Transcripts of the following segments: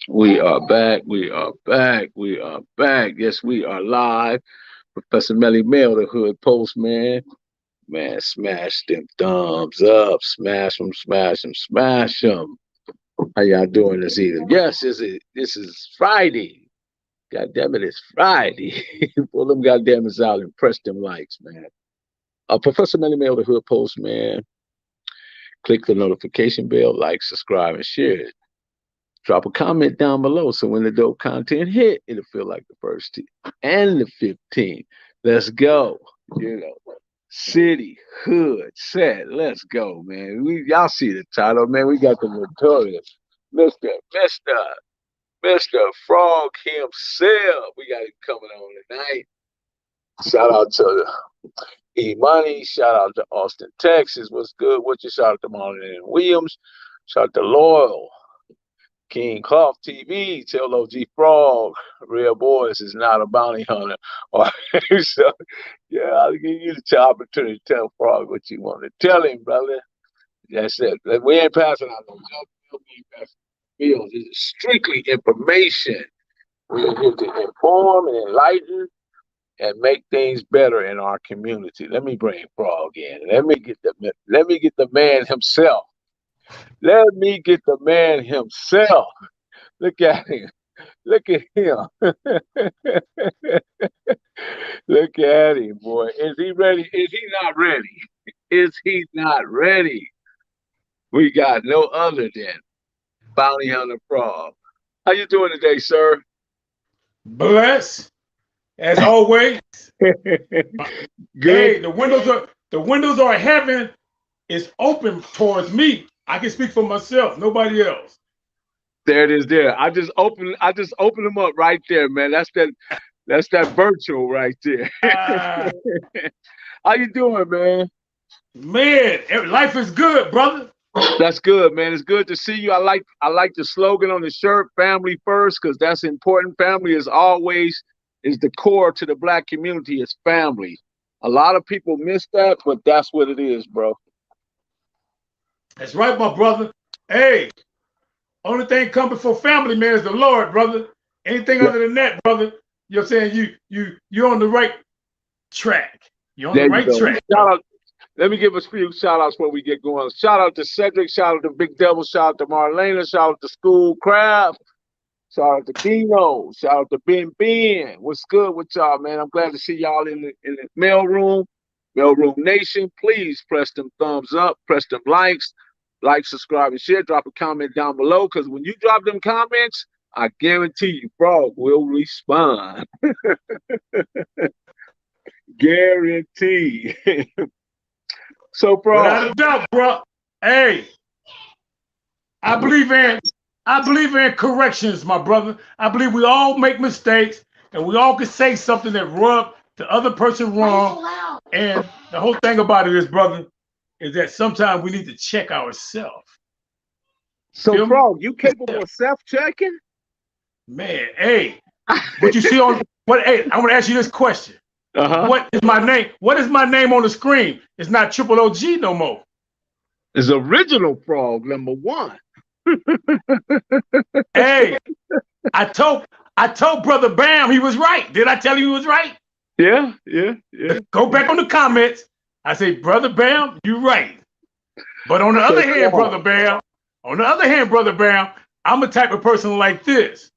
We are back. We are back. We are back. Yes, we are live. Professor Melly Mail, the Hood Postman. Man, smash them thumbs up. Smash them, smash them, smash them. How y'all doing this evening? Yes, this is Friday. God damn it, it's Friday. Pull them goddamn it out and press them likes, man. Professor Melly Mail, the Hood Postman. Click the notification bell, like, subscribe, and share it. Drop a comment down below so when the dope content hit, it'll feel like the first and the 15th. Let's go. You know, city, hood, set. Let's go, man. Y'all see the title, man. We got the notorious Mr. Mr. Frog himself. We got him coming on tonight. Shout out to E Money. Shout out to Austin, Texas. What's good? What you shout out to Marlon and Williams? Shout out to Loyal. King Clough TV, tell OG Frog, Real Boys is not a bounty hunter. So, yeah, I'll give you the opportunity to tell Frog what you want to tell him, brother. That's it. We ain't passing out no junk. We ain't passing bills. This is strictly information. We're here to inform and enlighten and make things better in our community. Let me bring Frog in. Let me get the man himself. Let me get the man himself. Look at him. Look at him. Look at him, boy. Is he ready? Is he not ready? Is he not ready? We got no other than Bounty Hunter Frog. How you doing today, sir? Bless, as always. Good. Hey, the windows are heaven is open towards me. I can speak for myself, nobody else. There it is. There. I just opened them up right there, man. That's that virtual right there. Ah, How you doing, man? man, life is good, brother. That's good, man. It's good to see you. I like the slogan on the shirt, family first, because that's important. Family is the core to the black community, is family. A lot of people miss that, but that's what it is, bro. That's right, my brother. Hey, only thing come before family, man, is the Lord, brother. Anything Yeah, other than that, brother, you're saying you're on the right track. You're on the there you right go. track, Shout brother. out. Let me give a few shout outs before we get going. Shout out to Cedric, shout out to Big Devil, shout out to Marlena, shout out to School Craft, shout out to Dino, shout out to Ben. What's good with y'all, man? I'm glad to see y'all in the mail room nation. Please press them thumbs up, press them likes, like, subscribe, and share. Drop a comment down below, because when you drop them comments, I guarantee you, Frog will respond. Guarantee. So, Frog. Without a doubt, bro. Hey, I believe in I believe in corrections, my brother. I believe we all make mistakes and we all can say something that rub the other person wrong. And the whole thing about it is, brother, is that sometimes we need to check ourselves. So, Feel me? Frog, you capable of self-checking? Man, hey, what you see on what hey, I want to ask you this question. Uh-huh. What is my name? What is my name on the screen? It's not Triple OG no more. It's original Frog, number one. Hey, I told Brother Bam he was right. Did I tell you he was right? Yeah. Go back on the comments. I say, Brother Bam, you're right. But on the So, other hand, Frog, Brother Bam, I'm a type of person like this.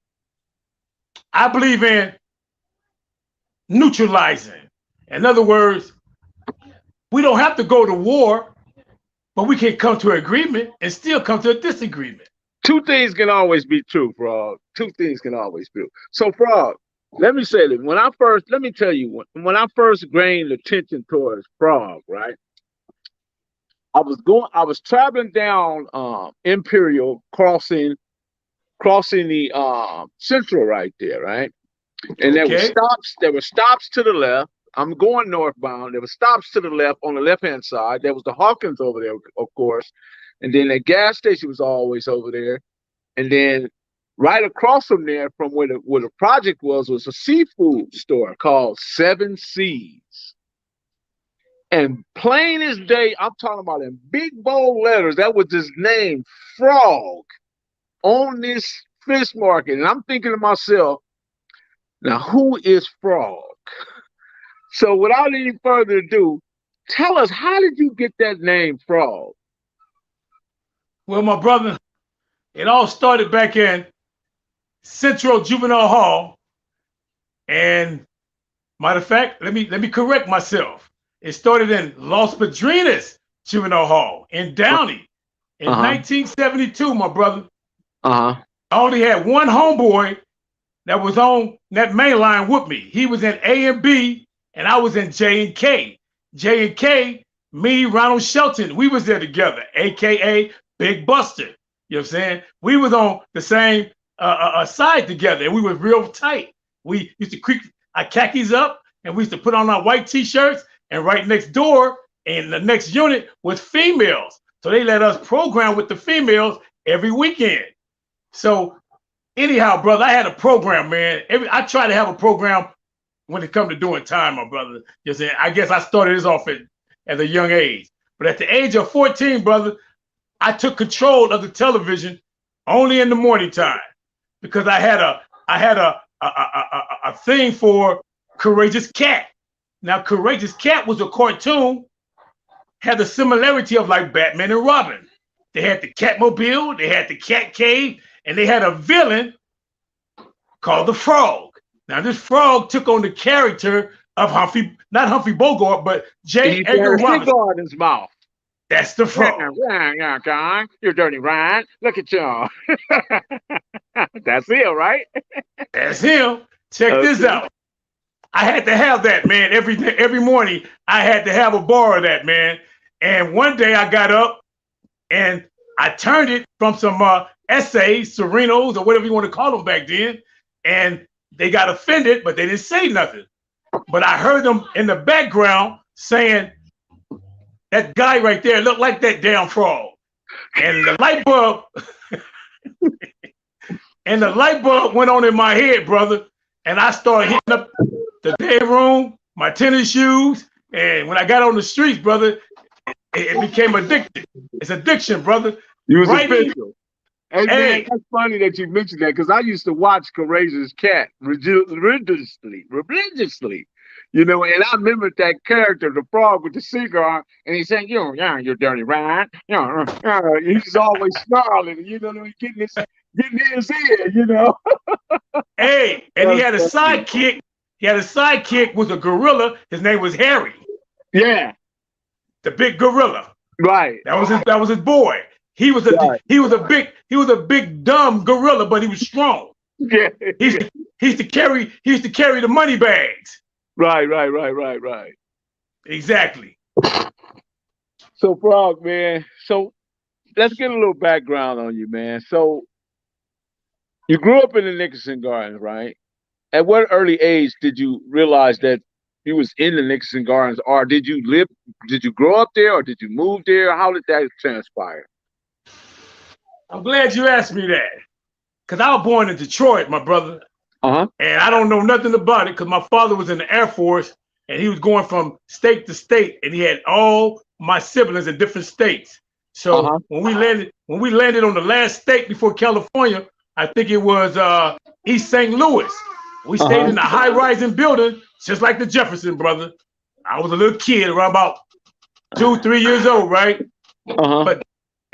I believe in neutralizing. In other words, we don't have to go to war, but we can come to an agreement and still come to a disagreement. two things can always be true, Frog. Two things can always be true. So, Frog, let me say this. Let me tell you, when I first gained attention towards Frog, right? I was traveling down Imperial, crossing the Central right there, right? And Okay? there were stops to the left. I'm going northbound. There were stops to the left on the left hand side. There was the Hawkins over there, of course. And then the gas station was always over there. And then right across from there, from where the project was a seafood store called Seven Seas. And plain as day, I'm talking about in big bold letters, that was his name, Frog, on this fish market, and I'm thinking to myself, now who is Frog? So without any further ado, tell us, how did you get that name Frog? Well, my brother, it all started back in Central Juvenile Hall, and matter of fact, let me correct myself. It started in Los Padrinos Juvenile Hall in Downey in Uh-huh. 1972, my brother. Uh-huh. I only had one homeboy that was on that main line with me. He was in A and B, and I was in J and K. J and K, me, Ronald Shelton, we was there together, aka Big Buster. You know what I'm saying? We was on the same side together, and we were real tight. We used to creep our khakis up, and we used to put on our white t-shirts, and right next door in the next unit was females. So they let us program with the females every weekend. So anyhow, brother, I had a program, man. I try to have a program when it comes to doing time, my brother. You know, I guess I started this off at a young age. But at the age of 14, brother, I took control of the television only in the morning time because I had a thing for Courageous Cat. Now, Courageous Cat was a cartoon, had the similarity of like Batman and Robin. They had the Catmobile, they had the Cat Cave, and they had a villain called the Frog. Now, this frog took on the character of not Humphrey Bogart, but J. Edgar Robinson. In his mouth. That's the Frog. Yeah, guy, you dirty rat. Look at y'all. That's him, right? That's him. Check this out. I had to have that, man. Every morning, I had to have a bar of that, man. And one day I got up and I turned it from some essays, Serenos, or whatever you want to call them back then. And they got offended, but they didn't say nothing. But I heard them in the background saying, that guy right there looked like that damn frog. And the light bulb, went on in my head, brother. And I started hitting up the bedroom, my tennis shoes. And when I got on the streets, brother, it became addicted. It's addiction, brother. You was official. Hey, man, that's funny that you mentioned that because I used to watch Courageous Cat religiously. You know, and I remembered that character, the frog with the cigar, and he's saying, you dirty rat. He's always snarling, you know, getting in his ear, you know. Hey, and he had a sidekick. He had a sidekick with a gorilla. His name was Harry. Yeah. The big gorilla. Right. That was his boy. He was a big dumb gorilla, but he was strong. Yeah. He used to carry the money bags. Right. Exactly. So, Frog, man, so let's get a little background on you, man. So you grew up in the Nickerson Gardens, right? At what early age did you realize that you was in the Nickerson Gardens, or did you grow up there, or did you move there? How did that transpire? I'm glad you asked me that, because I was born in Detroit, my brother. Uh-huh. And I don't know nothing about it because my father was in the Air Force and he was going from state to state, and he had all my siblings in different states. So when we landed on the last state before California, I think it was East St. Louis. We stayed in a high-rising building, just like the Jefferson, brother. I was a little kid, around about 2-3 years old, right? But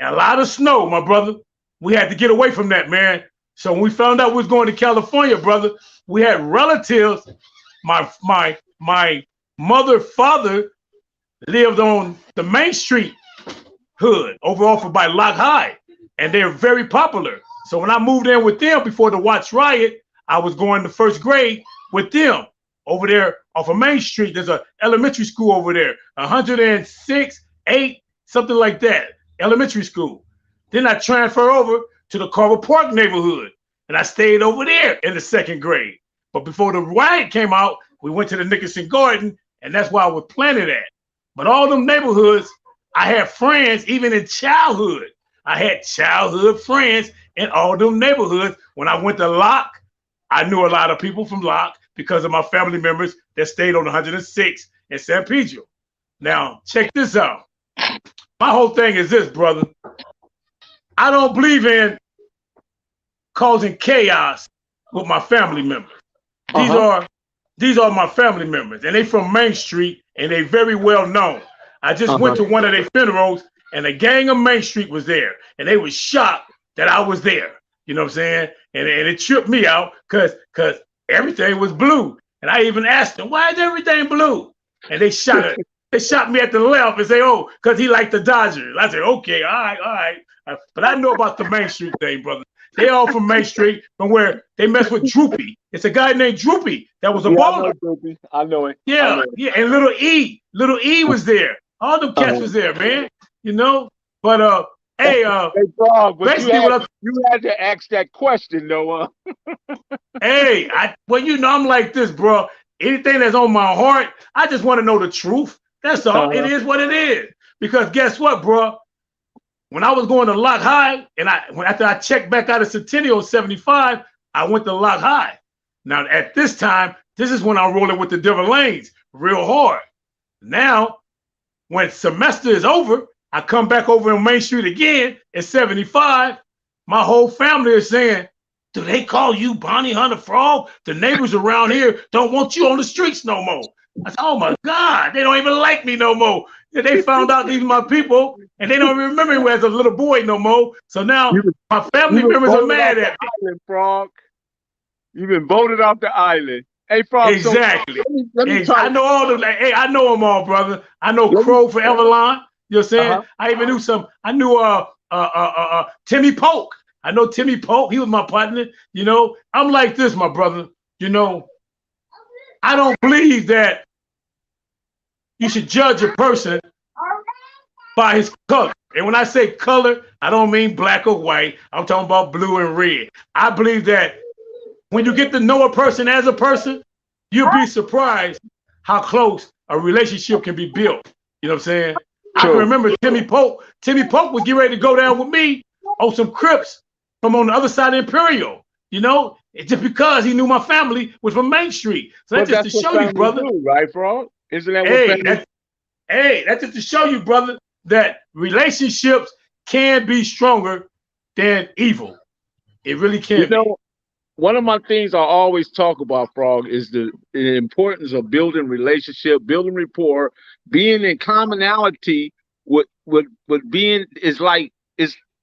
a lot of snow, my brother. We had to get away from that, man. So when we found out we was going to California, brother, we had relatives. My mother, father lived on the Main Street hood over off of by Lock High, and they're very popular. So when I moved in with them before the Watts riot, I was going to first grade with them over there off of Main Street. There's an elementary school over there, 106, 8, something like that, elementary school. Then I transferred over to the Carver Park neighborhood, and I stayed over there in the second grade. But before the riot came out, we went to the Nickerson Garden, and that's where I was planted at. But all them neighborhoods, I had friends even in childhood. I had childhood friends in all them neighborhoods. When I went to Locke, I knew a lot of people from Locke because of my family members that stayed on 106 in San Pedro. Now, check this out. My whole thing is this, brother. I don't believe in causing chaos with my family members. These are my family members, and they from Main Street, and they very well known. I just went to one of their funerals, and a gang of Main Street was there, and they was shocked that I was there. You know what I'm saying? And it tripped me out because everything was blue, and I even asked them, "Why is everything blue?" And they shot it. They shot me at the left and say, "Oh, because he liked the Dodgers." I said, "Okay, all right." But I know about the Main Street thing, brother. They all from Main Street, from where they mess with Droopy. It's a guy named Droopy that was a baller. I know it. Yeah, and Little E was there. All them cats was there, man. You know, but hey, Frog, but basically you had to ask that question, Noah. Hey, I'm like this, bro. Anything that's on my heart, I just want to know the truth. That's all. It is what it is. Because guess what, bro? When I was going to Lock High, and after I checked back out of Centennial 75, I went to Lock High. Now, at this time, this is when I'm rolling with the different lanes real hard. Now, when semester is over, I come back over on Main Street again at 75. My whole family is saying, "Do they call you Bonnie Hunter Frog? The neighbors around here don't want you on the streets no more." I said, "Oh my God, they don't even like me no more." They found out these are my people, and they don't even remember me as a little boy no more. So now my family members are mad at me. Island, Frog. You've been voted off the island. Hey, Frog. Exactly. So let me I know all them. Hey, I know them all, brother. I know Crow for Everline. You know what I'm saying? I even knew some. I knew Timmy Polk. I know Timmy Polk. He was my partner. You know, I'm like this, my brother. You know, I don't believe that you should judge a person by his color. And when I say color, I don't mean black or white. I'm talking about blue and red. I believe that when you get to know a person as a person, you'll be surprised how close a relationship can be built. You know what I'm saying? I can remember Timmy Polk. Timmy Polk was getting ready to go down with me on some Crips from on the other side of Imperial. You know, it's just because he knew my family was from Main Street. So that's just to show you, brother. Right, Frog? Isn't that what that's just to show you, brother, that relationships can be stronger than evil. It really can. You know, one of my things I always talk about, Frog, is the importance of building relationship, building rapport, being in commonality with being is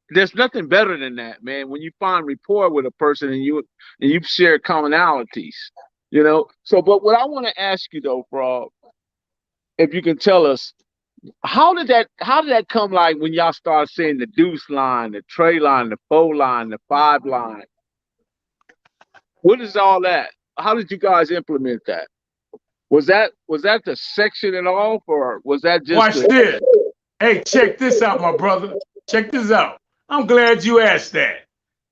there's nothing better than that, man. When you find rapport with a person and you share commonalities, you know. So, but what I want to ask you though, Frog, if you can tell us, how did that come, like when y'all started saying the Deuce Line, the Trey Line, the 4 line, the 5 line? What is all that? How did you guys implement that? Was that the section at all, or was that just watch this? Hey, check this out, my brother. Check this out. I'm glad you asked that.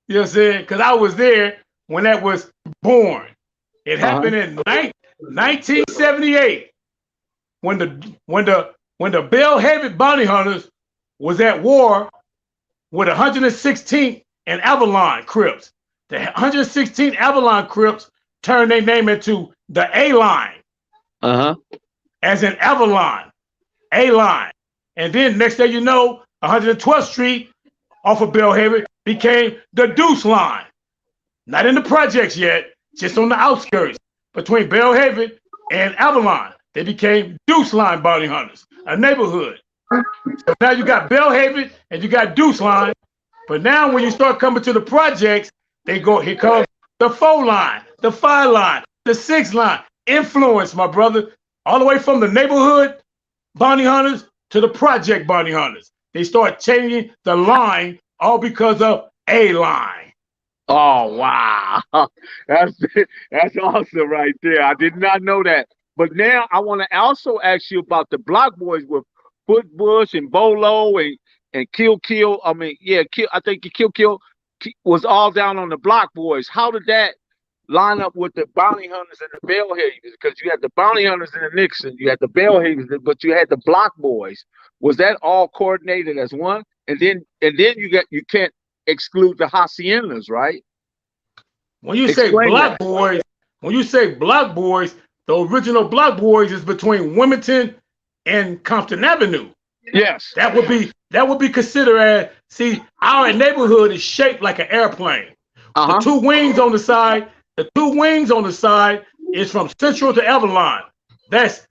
You know what I'm saying? Because I was there when that was born. It happened in 1978 when the Bell-headed bounty hunters was at war with 116th and Avalon Crips. The 116th Avalon Crips turned their name into the A-Line. As in Avalon, A-Line. And then next thing you know, 112th Street off of Bell-Heavy became the Deuce Line. Not in the projects yet, just on the outskirts between Bell-Heavy and Avalon. They became Deuce Line bounty hunters, a neighborhood. So now you got Bell-Heavy and you got Deuce Line. But now when you start coming to the projects, here comes the 4 line, the 5 line, the 6 line. Influence, my brother, all the way from the neighborhood bounty hunters to the project bounty hunters. They start changing the line all because of A-Line. Oh, wow. That's awesome right there. I did not know that. But now I want to also ask you about the Block Boys with Footbush and Bolo and Kill. I mean, I think Kill was all down on the Block Boys. How did that line up with the bounty hunters and the Bell-Heavies? Because you had the bounty hunters and the Nixon, you had the Bell-Heavies, but you had the Block Boys. Was that all coordinated as one? And then you can't exclude the Haciendas, right? When you say Block Boys, the original Block Boys is between Wilmington and Compton Avenue. Yes. That would be considered as, see, our neighborhood is shaped like an airplane. The two wings on the side, is from Central to Avalon. That's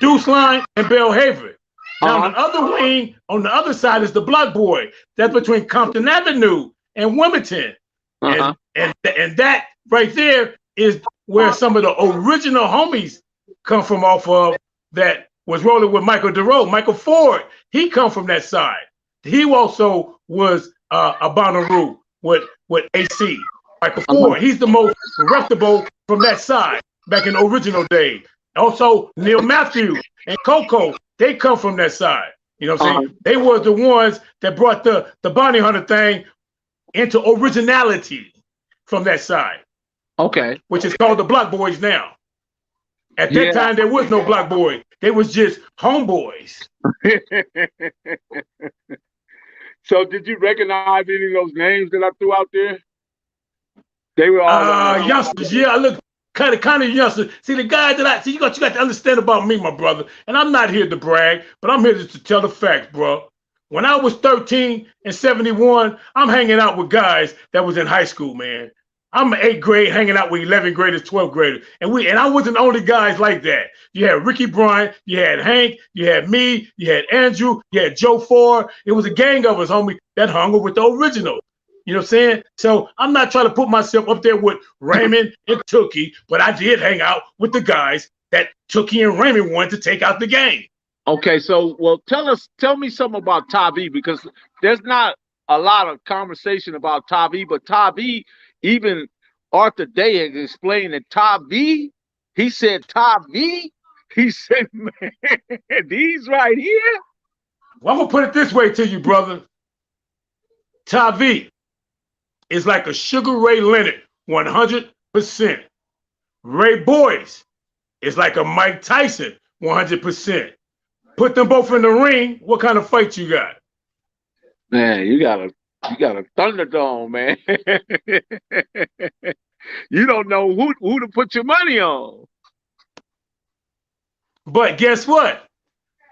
Deuce Line and Bellhaven. Now the other wing on the other side is the Block Boy. That's between Compton Avenue and Wilmington. And that right there is where some of the original homies come from off of that was rolling with Michael DeRoe. Michael Ford, he come from that side. He also was a Bonnaroo with AC. Michael Ford, he's the most reputable from that side back in the original days. Also, Neil Matthews and Coco, they come from that side. You know what I'm saying? They were the ones that brought the bounty hunter thing into originality from that side. Okay. Which is called the Block Boys now. At that time, there was no Block Boy. They was just homeboys. So did you recognize any of those names that I threw out there? They were all youngsters. Yeah, I look kind of youngsters. See, the guys that you got to understand about me, my brother. And I'm not here to brag, but I'm here just to tell the facts, bro. When I was 13 and 71, I'm hanging out with guys that was in high school, man. I'm in 8th grade hanging out with 11th graders, 12th graders. And I wasn't the only guys like that. You had Ricky Bryant, you had Hank, you had me, you had Andrew, you had Joe Ford. It was a gang of us, homie, that hung with the original. You know what I'm saying? So I'm not trying to put myself up there with Raymond and Tookie, but I did hang out with the guys that Tookie and Raymond wanted to take out the game. Okay, so well, tell me something about Tavi, because there's not a lot of conversation about Tavi, but Tavi, even Arthur Day has explained that Tavi, he said Tavi, he said, man, these right here. Well, I'm gonna put it this way to you, brother. Tavi is like a Sugar Ray Leonard, 100%. Ray Boyce is like a Mike Tyson, 100%. Put them both in the ring, what kind of fight you got? Man, you got a Thunderdome, man. You don't know who to put your money on. But guess what?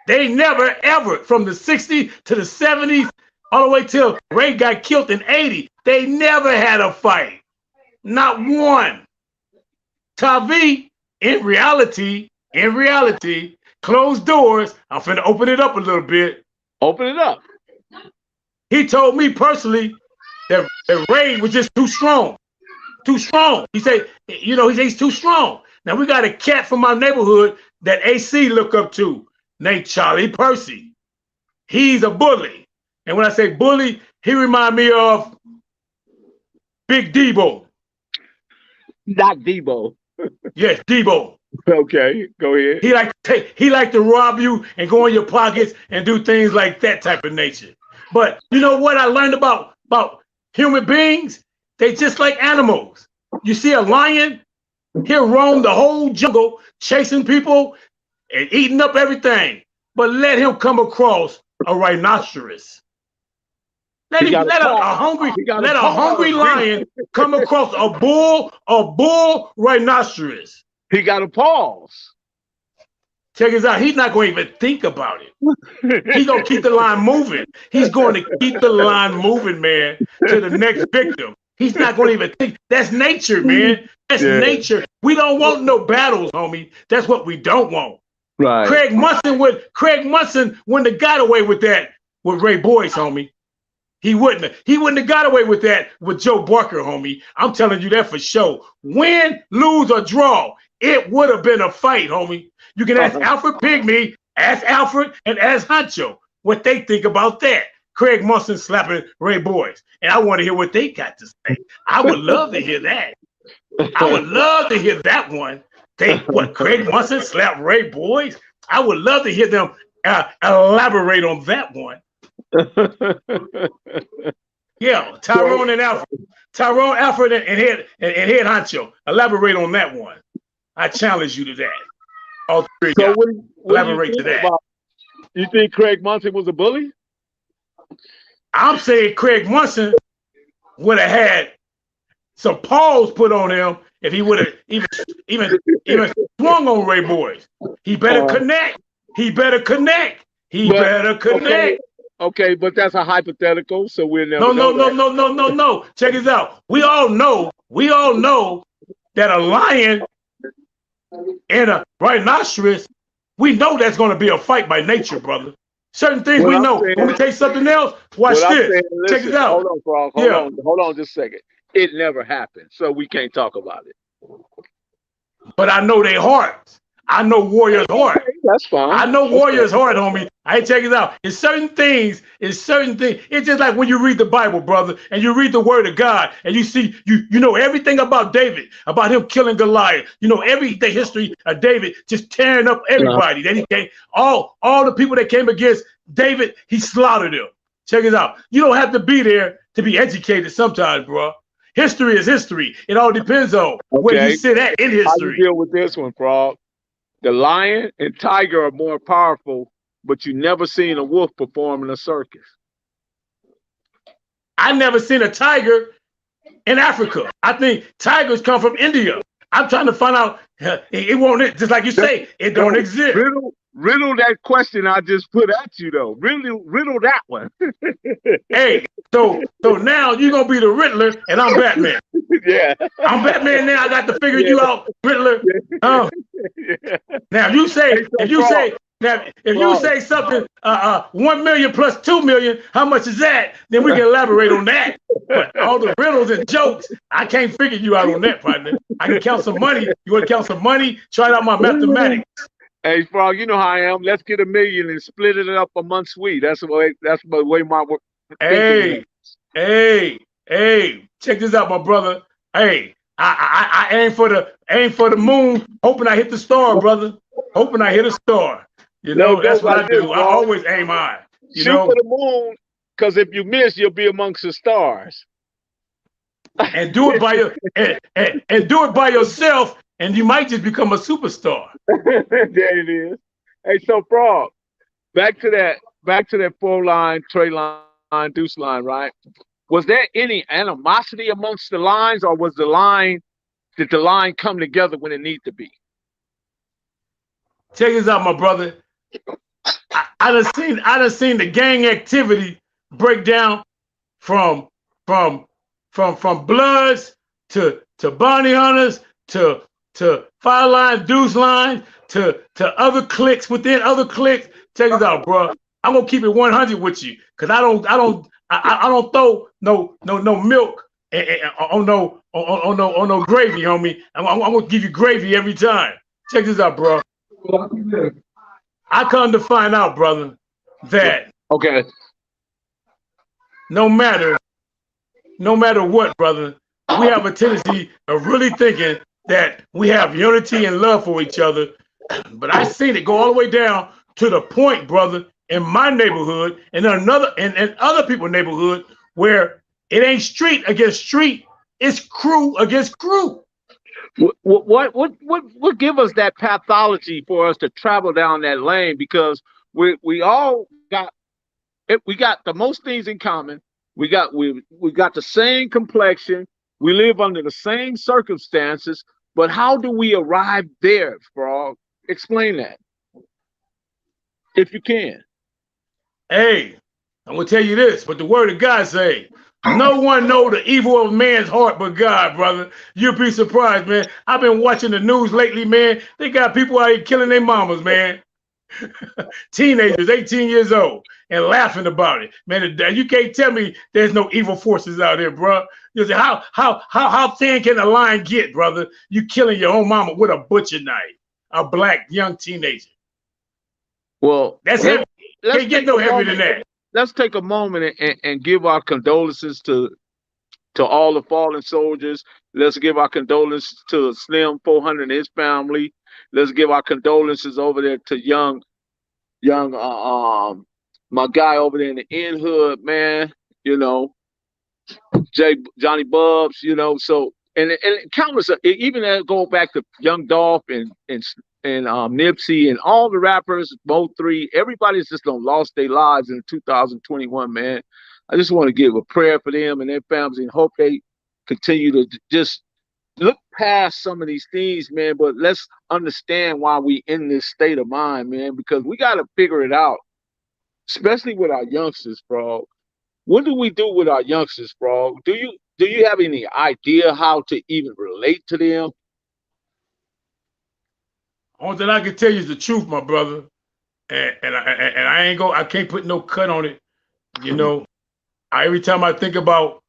They never, ever, from the 60s to the 70s, all the way till Ray got killed in 80, they never had a fight. Not one. Tavi, in reality, closed doors. I'm finna open it up a little bit. Open it up. He told me personally that Ray was just too strong. Too strong. He said, he's too strong. Now we got a cat from my neighborhood that AC look up to named Charlie Percy. He's a bully. And when I say bully, he remind me of Big Debo. Not Debo. Yes, Debo. Okay, go ahead. He like to rob you and go in your pockets and do things like that type of nature. But you know what I learned about human beings? They just like animals. You see a lion, he'll roam the whole jungle, chasing people and eating up everything. But let him come across a rhinoceros. Let a hungry lion come across a bull rhinoceros. He got to pause. Check this out. He's not going to even think about it. He's going to keep the line moving. He's going to keep the line moving, man, to the next victim. He's not going to even think. That's nature, man. That's nature. We don't want no battles, homie. That's what we don't want. Right. Craig Munson wouldn't have got away with that with Ray Boyce, homie. He wouldn't have got away with that with Joe Barker, homie. I'm telling you that for sure. Win, lose, or draw, it would have been a fight, homie. You can ask Alfred Pygmy, ask Alfred, and ask Huncho what they think about that. Craig Munson slapping Ray Boyce. And I want to hear what they got to say. I would love to hear that. I would love to hear that one. Craig Munson slapped Ray Boyce? I would love to hear them elaborate on that one. Yeah, Tyrone and Alfred. Tyrone, Alfred, and Head Honcho. Elaborate on that one. I challenge you to that. All three guys. Elaborate to that. You think Craig Munson was a bully? I'm saying Craig Munson would have had some paws put on him if he would have even swung on Ray Boyce. He better connect. He better connect. Okay, but that's a hypothetical, so we'll never No, know no, no, that. no, no, no, no. Check this out. We all know that a lion and a rhinoceros, we know that's going to be a fight by nature, brother. Certain things What we I'm know. Want me saying, to tell you something else? what Watch I'm this. saying, Check listen, this out. hold on, Frog, Yeah. hold on just a second. It never happened, so we can't talk about it. But I know their hearts. I know warriors' heart. Okay, that's I fine. know That's warriors' fine. heart, homie. I ain't check it out. It's certain things. It's certain things. It's just like when you read the Bible, brother, and you read the Word of God, and you see you know everything about David, about him killing Goliath. You know the history of David just tearing up Uh, everybody. Then he came all the people that came against David. He slaughtered them. Check it out. You don't have to be there to be educated. Sometimes, bro. History is history. It all depends on where you okay, sit at in how you history. deal with this one, Frog? The lion and tiger are more powerful, but you never seen a wolf perform in a circus. I never seen a tiger in Africa. I think tigers come from India. I'm trying to find out. It won't, just like you say, it don't No, exist. riddle that question I just put at you though. Riddle that one. Hey, so now you're gonna be the Riddler and I'm Batman. Yeah, I'm Batman now. I got to figure yeah, you out, Riddler. yeah, yeah. Now Hey, so if you Frog, say now if you Frog. say something 1 million plus 2 million, how much is that? Then we can elaborate on that. But all the riddles and jokes, I can't figure you out on that, partner. I can count some money. You want to count some money? Try out my mathematics. Hey, Frog, you know how I am. Let's get 1 million and split it up amongst we. That's the way my thinking is. Hey, hey, check this out, my brother. Hey, I aim for the moon, hoping I hit the star, brother. Hoping I hit a star. You Let it know, go that's what like I this, do. I Frog. always aim high. You Shoot for know, the moon, because if you miss, you'll be amongst the stars. and do it by your and do it by yourself, and you might just become a superstar. There it is. Hey, so Frog, back to that four line, Trey line, Deuce line, right? Was there any animosity amongst the lines, or did the line come together when it needed to be? Check this out, my brother. I done seen the gang activity break down from from from Bloods to Bounty Hunters to Fire Line, Deuce Line to other cliques within other cliques. Check this out, bro. I'm gonna keep it 100 with you, cause I don't throw no milk on no gravy, homie. I'm gonna give you gravy every time. Check this out, bro. I come to find out, brother, that Okay. no matter no matter what, brother, we have a tendency of really thinking that we have unity and love for each other. But I seen it go all the way down to the point, brother, in my neighborhood and and other people's neighborhood where it ain't street against street, it's crew against crew. What give us that pathology for us to travel down that lane? Because we all got we got the most things in common. We got the same complexion. We live under the same circumstances. But how do we arrive there, Frog? Explain that, if you can. Hey, I'm gonna tell you this, but the word of God say, no one know the evil of man's heart but God, brother. You'll be surprised, man. I've been watching the news lately, man. They got people out here killing their mamas, man. Teenagers, 18 years old, and laughing about it. Man, you can't tell me there's no evil forces out here, bro. You say, how thin can a line get, brother? You killing your own mama with a butcher knife, a black young teenager. Well, That's heavy. let's Can't get take no a heavier than moment. that. Let's take a moment and give our condolences to all the fallen soldiers. Let's give our condolences to Slim 400 and his family. Let's give our condolences over there to young my guy over there in the in hood, man. You know, Johnny Bubs. You know, so and countless even go back to Young Dolph and Nipsey and all the rappers, both three. Everybody's just done lost their lives in 2021, man. I just want to give a prayer for them and their families and hope they continue to just look past some of these things, man. But let's understand why we in this state of mind, man, because we got to figure it out. especially with our youngsters, Frog. What do we do with our youngsters, Frog? Do you have any idea how to even relate to them? Only thing I can tell you is the truth, my brother. And I ain't I can't put no cut on it. You know, every time I think about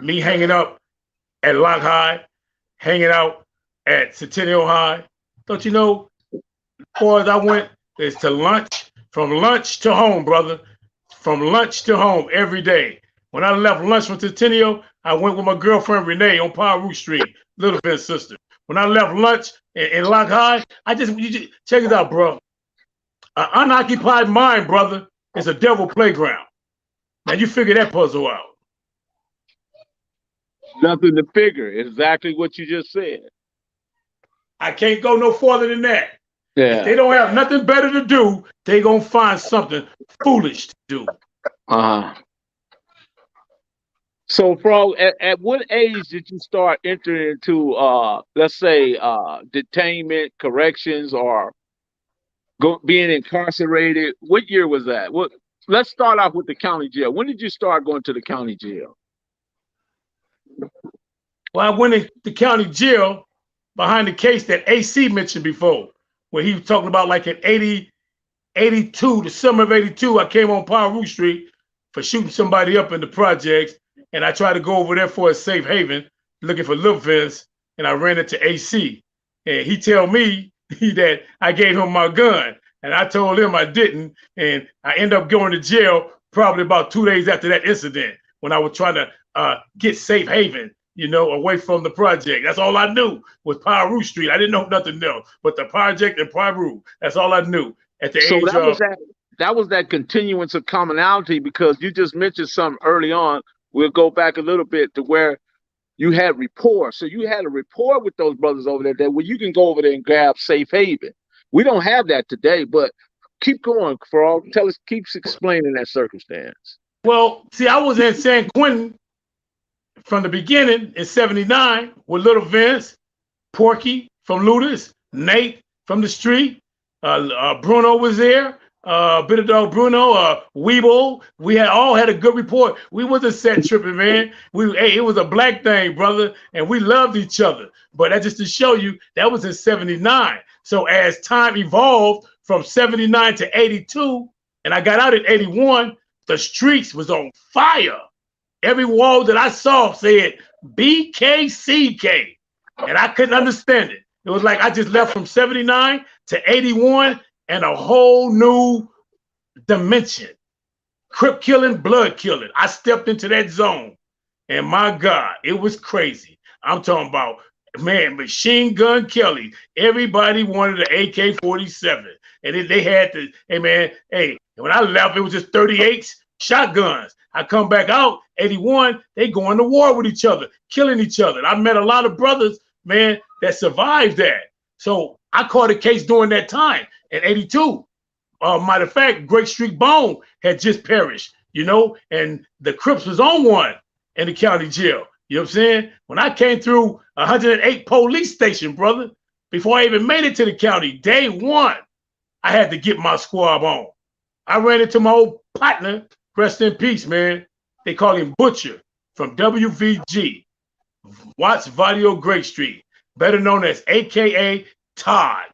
me hanging up at Lock High, hanging out at Centennial High, don't you know, as far as I went is to lunch, from lunch to home, brother. From lunch to home every day. When I left lunch from Centennial, I went with my girlfriend Renee on Power Street, Little Vince's sister. When I left lunch in Lock High, you just check it out, bro. An unoccupied mind, brother, is a devil playground. Now you figure that puzzle out. Nothing to figure. Exactly what you just said. I can't go no farther than that. If they Yeah. don't have nothing better to do, they gonna find something foolish to do. Uh-huh. So, Frog, at what age did you start entering into, let's say, detainment, corrections, or being incarcerated? What year was that? What? Let's start off with the county jail. When did you start going to the county jail? Well, I went into county jail behind the case that AC mentioned before, where he was talking about like in 82, the summer of 82, I came on Power Street for shooting somebody up in the projects, and I tried to go over there for a safe haven, looking for Lil Vince, and I ran into AC. And he tell me that I gave him my gun, and I told him I didn't, and I ended up going to jail probably about 2 days after that incident when I was trying to get safe haven, you know, away from the project. That's all I knew was Power Street. I didn't know nothing else but the project and Power. That's all I knew at the So age of. that was that continuance of commonality, because you just mentioned something early on. We'll go back a little bit to where you had rapport. So you had a rapport with those brothers over there that where you can go over there and grab safe haven. We don't have that today, but keep going, Frog. Tell us, keeps explaining that circumstance. Well, see, I was in San Quentin from the beginning in '79 with Little Vince, Porky from Ludus, Nate from the street, Bruno was there, bit of dog Bruno, Weeble. We had all had a good report. We wasn't set tripping, man. It was a black thing, brother, and we loved each other. But that just to show you that was in '79. So as time evolved from '79 to '82, and I got out in '81, the streets was on fire. Every wall that I saw said BKCK, and I couldn't understand it. It was like I just left from '79 to '81 and a whole new dimension. Crip killing, blood killing. I stepped into that zone, and my God, it was crazy. I'm talking about, man, Machine Gun Kelly. Everybody wanted an AK-47, and they had to. Hey, man, hey. When I left, it was just 38s, shotguns. I come back out, '81, they going to war with each other, killing each other. And I met a lot of brothers, man, that survived that. So I caught a case during that time in '82. Matter of fact, Great Street Bone had just perished, you know, and the Crips was on one in the county jail. You know what I'm saying? When I came through 108 police station, brother, before I even made it to the county, day one, I had to get my squad on. I ran into my old partner, rest in peace, man. They call him Butcher from WVG, Watts Vadio Great Street, better known as AKA Todd,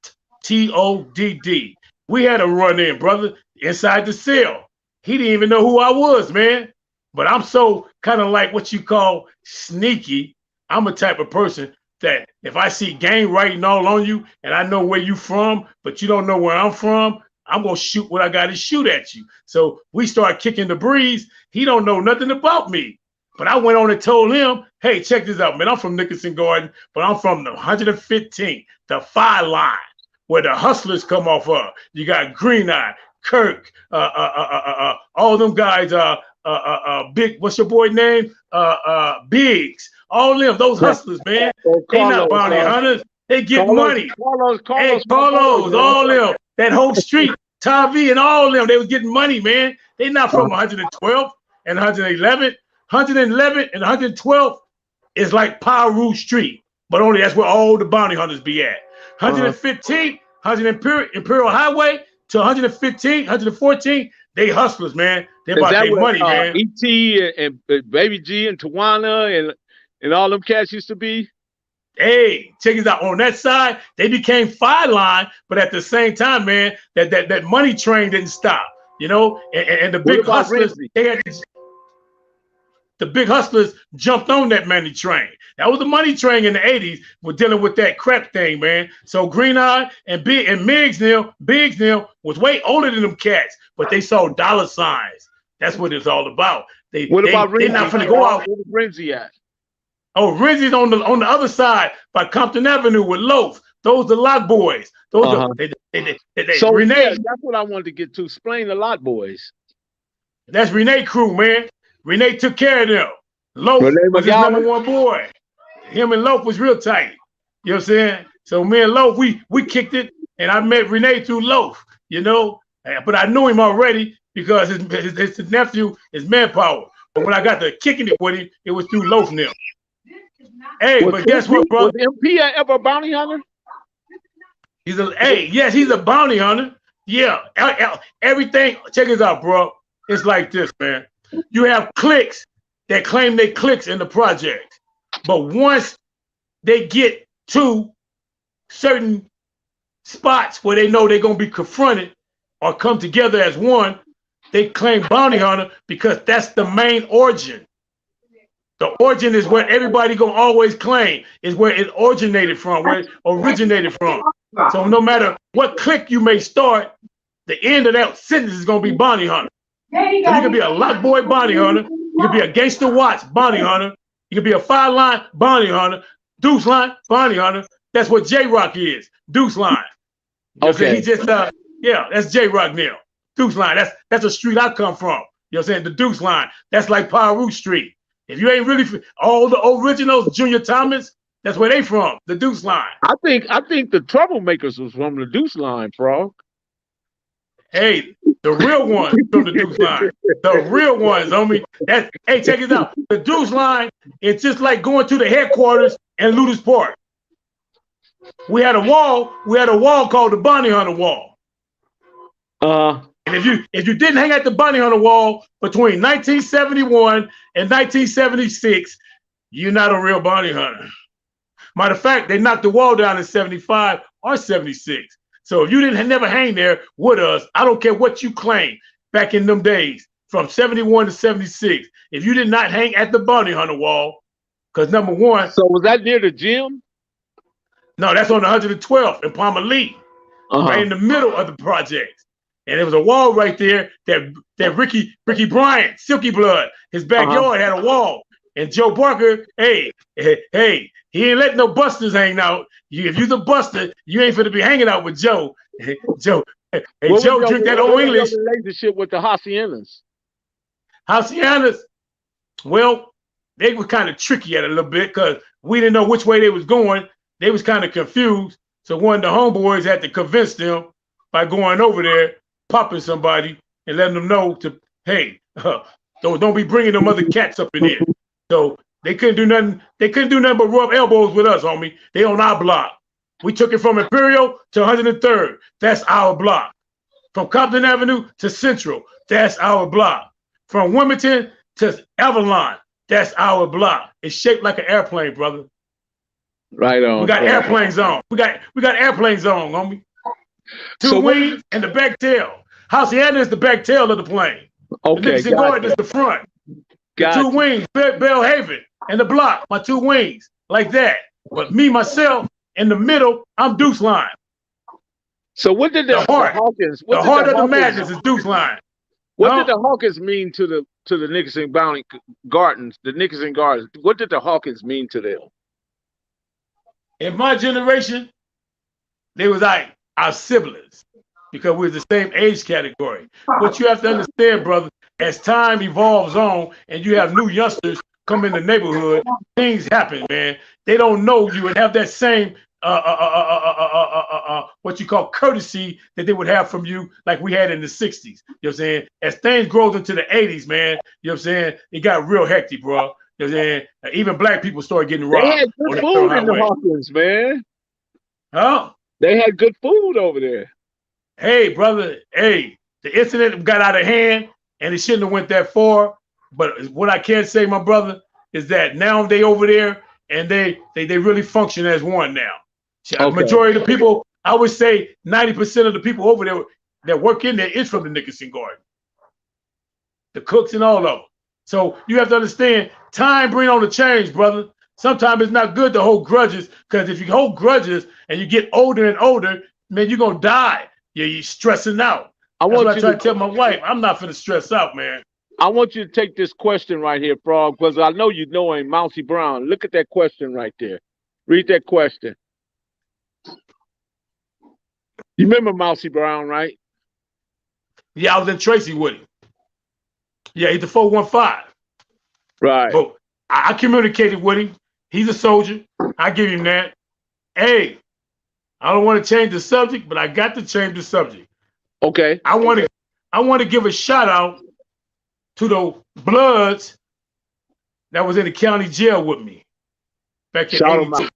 Todd. We had a run in, brother, inside the cell. He didn't even know who I was, man. But I'm so kind of like what you call sneaky. I'm a type of person that if I see gang writing all on you and I know where you from, but you don't know where I'm from, I'm going to shoot what I got to shoot at you. So we start kicking the breeze. He don't know nothing about me. But I went on and told him, hey, check this out, man. I'm from Nicholson Garden, but I'm from the 115th, the 5 line, where the hustlers come off of. You got Green Eye, Kirk, all them guys, Big, what's your boy name? Biggs. All them, those hustlers, man. They not bounty hunters. They get money. Carlos, all them. That whole street, Tavi and all them, they was getting money, man. They not from 112 and 111. 111 and 112 is like Paru Street, but only that's where all the bounty hunters be at. 115, 100 Imperial Highway to 115, 114, They hustlers, man. They Is about that their what money, man. E.T. and Baby G and Tawana and all them cats used to be? Hey, check it out. On that side, they became fine line, but at the same time, man, that money train didn't stop. You know, and the What big about hustlers, Renzi? they had the big hustlers jumped on that money train. That was the money train in the 80s. We're dealing with that crap thing, man. So Green Eye and Biggs Neal was way older than them cats, but they saw dollar signs. That's what it's all about. What about They're not Renzi? gonna go out. Where's Renzi at? Oh, Renzi's on the other side by Compton Avenue with Loaf. Those the Lock Boys. Those are So Renee. yeah, that's what I wanted to get to. Explain the Lot Boys. That's Renee crew, man. Renee took care of them. Loaf was his number one boy. Him and Loaf was real tight. You know what I'm saying? So me and Loaf, we kicked it, and I met Renee through Loaf, you know. But I knew him already because his nephew is Manpower. But when I got to kicking it with him, it was through Loaf now. Hey, but guess what, brother? Was MP ever a bounty hunter? Yes, he's a bounty hunter. Yeah, everything. Check this out, bro. It's like this, man. You have cliques that claim they cliques in the project, but once they get to certain spots where they know they're gonna be confronted or come together as one, they claim bounty hunter because that's the main origin. The origin is where everybody gonna always claim is where it originated from, where it originated from. So no matter what clique you may start, the end of that sentence is gonna be bounty hunter. So you can be a Lock Boy bounty hunter, you can be a Gangster Watch bounty hunter, you can be a 5-line bounty hunter, Deuce Line bounty hunter. That's what J-Rock is, Deuce Line. Okay. He just that's J-Rock now. Deuce Line. That's a street I come from. You know what I'm saying? The Deuce Line. That's like Paru Street. If you ain't really all the originals, Junior Thomas, that's where they from. The Deuce Line. I think the Troublemakers was from the Deuce Line, bro. Hey, the real ones from the Deuce Line. The real ones, homie. Hey, check it out. The Deuce Line, it's just like going to the headquarters in Ludus Park. We had a wall called the Bounty Hunter Wall. And if you didn't hang at the Bounty Hunter Wall between 1971 and 1976, you're not a real bounty hunter. Matter of fact, they knocked the wall down in 75 or 76. So if you never hang there with us, I don't care what you claim back in them days, from 71 to 76. If you did not hang at the Bounty Hunter Wall, because number one. So was that near the gym? No, that's on 112th in Palmer Lee, right in the middle of the project. And there was a wall right there that Ricky Bryant, Silky Blood, his backyard had a wall. And Joe Barker, hey, he ain't letting no busters hang out. If you're the buster, you ain't finna be hanging out with Joe. Joe drink that old English. Relationship with the Haciendas. Haciendas, well, they were kind of tricky at it a little bit because we didn't know which way they was going. They was kind of confused. So one of the homeboys had to convince them by going over there, popping somebody, and letting them know to, hey, don't be bringing them other cats up in here. So they couldn't do nothing. They couldn't do nothing but rub elbows with us, homie. They on our block. We took it from Imperial to 103rd. That's our block. From Compton Avenue to Central. That's our block. From Wilmington to Avalon. That's our block. It's shaped like an airplane, brother. Right on. We got airplanes on. We got airplanes on, homie. Two wings and the back tail. Hacienda is the back tail of the plane. Okay. The Nixon Gordon is the front. The two wings, Bellhaven, and the block, my two wings, like that. But me, myself, in the middle, I'm Deuce Line. So what did the Hawkins? The heart of the madness is Deuce Line. What did the Hawkins mean to the Nickerson Bounty Gardens? The Nickerson Gardens. What did the Hawkins mean to them? In my generation, they was like our siblings because we're the same age category. What you have to understand, brother, as time evolves on and you have new youngsters come in the neighborhood, things happen, man. They don't know you and have that same what you call courtesy that they would have from you like we had in the 60s. You know what I'm saying? As things grows into the 80s, man, you know what I'm saying? It got real hectic, bro. You know what I'm saying? Even black people started getting robbed. They had good food in the Hawkins, man. Huh? They had good food over there. Hey, brother. Hey, The incident got out of hand, and it shouldn't have went that far. But what I can say, my brother, is that now they over there, and they really function as one now. Okay. Majority of the people, I would say 90% of the people over there that work in there is from the Nickerson Garden. The cooks and all of them. So you have to understand, time bring on the change, brother. Sometimes it's not good to hold grudges, because if you hold grudges and you get older and older, man, you're going to die. You're stressing out. That's what I try to tell my wife. I'm not finna stress out, man. I want you to take this question right here, Frog, because I know you know him, Mousy Brown. Look at that question right there. Read that question. You remember Mousy Brown, right? Yeah, I was in Tracy with him. Yeah, he's the 415. Right. But I communicated with him. He's a soldier. I give him that. Hey, I don't want to change the subject, but I got to change the subject. Okay. I want to give a shout out to the Bloods that was in the county jail with me back in '82.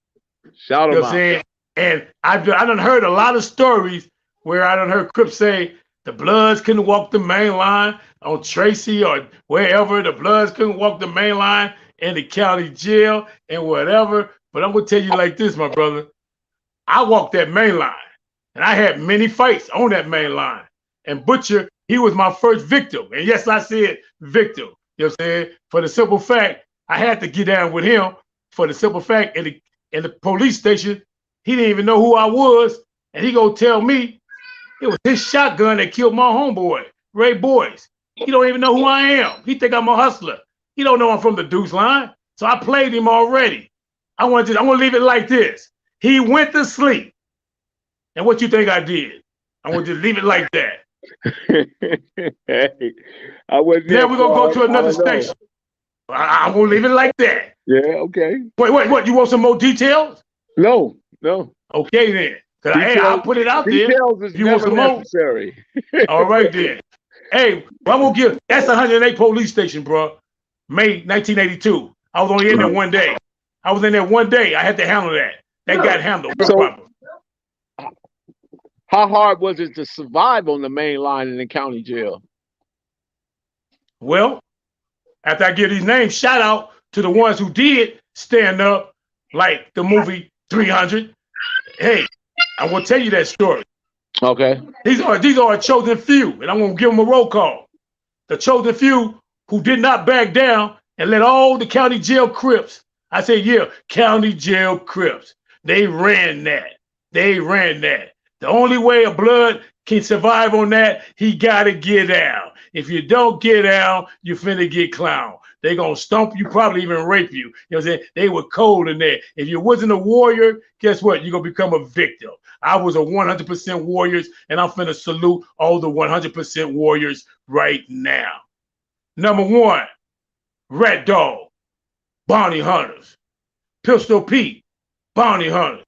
Shout them out. And I done heard a lot of stories where I done heard Crips say the Bloods couldn't walk the main line on Tracy or wherever. The Bloods couldn't walk the main line in the county jail and whatever. But I'm gonna tell you like this, my brother. I walked that main line, and I had many fights on that main line. And Butcher, he was my first victim. And yes, I said victim. You know what I'm saying? For the simple fact, I had to get down with him for the simple fact in the police station, he didn't even know who I was. And he gonna tell me it was his shotgun that killed my homeboy, Ray Boyce. He don't even know who I am. He think I'm a hustler. He don't know I'm from the Deuce Line. So I played him already. I'm gonna leave it like this. He went to sleep. And what you think I did? I'm gonna just leave it like that. Hey, I wouldn't. Now we're gonna go to another station. I'm gonna leave it like that. Yeah, okay. Wait, what? You want some more details? No. Okay then. Hey, I'll put it out there. Details is you want some necessary. More? All right then. Hey, I'm gonna give. That's 108 police station, bro. May 1982. I was only in there one day. I was in there one day. I had to handle that. That got handled. No problem. How hard was it to survive on the main line in the county jail? Well, after I give these names, shout out to the ones who did stand up, like the movie 300. Hey, I will tell you that story. Okay. These are a chosen few, and I'm gonna give them a roll call. The chosen few who did not back down and let all the county jail Crips. I say, yeah, county jail Crips. They ran that. The only way a Blood can survive on that, he gotta get out. If you don't get out, you finna get clowned. They gonna stomp you, probably even rape you. You know what I'm saying? They were cold in there. If you wasn't a warrior, guess what? You're gonna become a victim. I was a 100% warriors, and I'm finna salute all the 100% warriors right now. Number one, Rat Dog, Bounty Hunters. Pistol Pete, Bounty Hunters.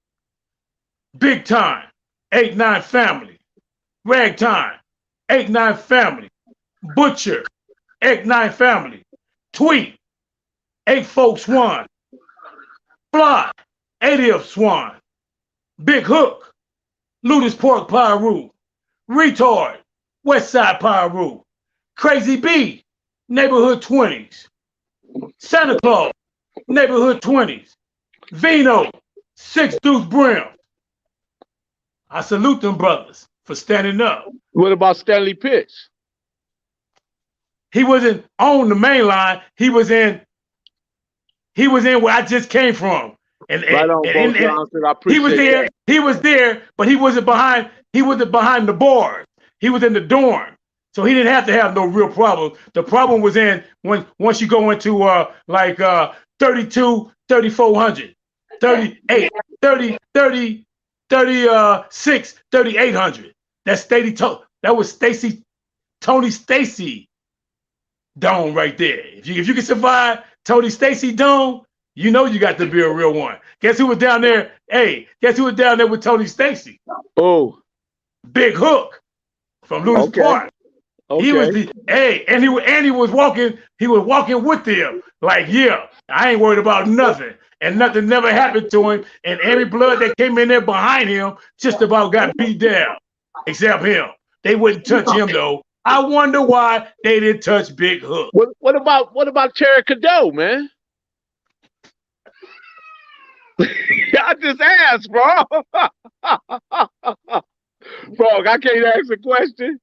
Big Time, 8-9 Family. Ragtime, 8-9 Family. Butcher, 8-9 Family. Tweet, 8-4 Swan. Fly, 80th Swan. Big Hook, Ludus Pork Pyru. Retard, Westside Pyru. Crazy B, Neighborhood 20s. Santa Claus, Neighborhood 20s. Vino, 6 Deuce Brim. I salute them brothers for standing up. What about Stanley Pitts? He wasn't on the main line. He was in where I just came from. And he was there. That. He was there, but he wasn't behind the bars. He was in the dorm. So he didn't have to have no real problem. The problem was in once you go into 32, 3400, 38, 30, 30, 36, 3800. That was Tony Stacy Dome right there. If you can survive Tony Stacy Dome, you know you got to be a real one. Guess who was down there? Hey, guess who was down there with Tony Stacy? Oh, Big Hook from Lewis Park. Okay. He was and he was walking. He was walking with them. Like, yeah, I ain't worried about nothing, and nothing never happened to him. And every Blood that came in there behind him just about got beat down, except him. they wouldn't touch him though. I wonder why they didn't touch Big Hook. What about Terry Cadeau, man? I just asked, bro. Frog, I can't ask a question.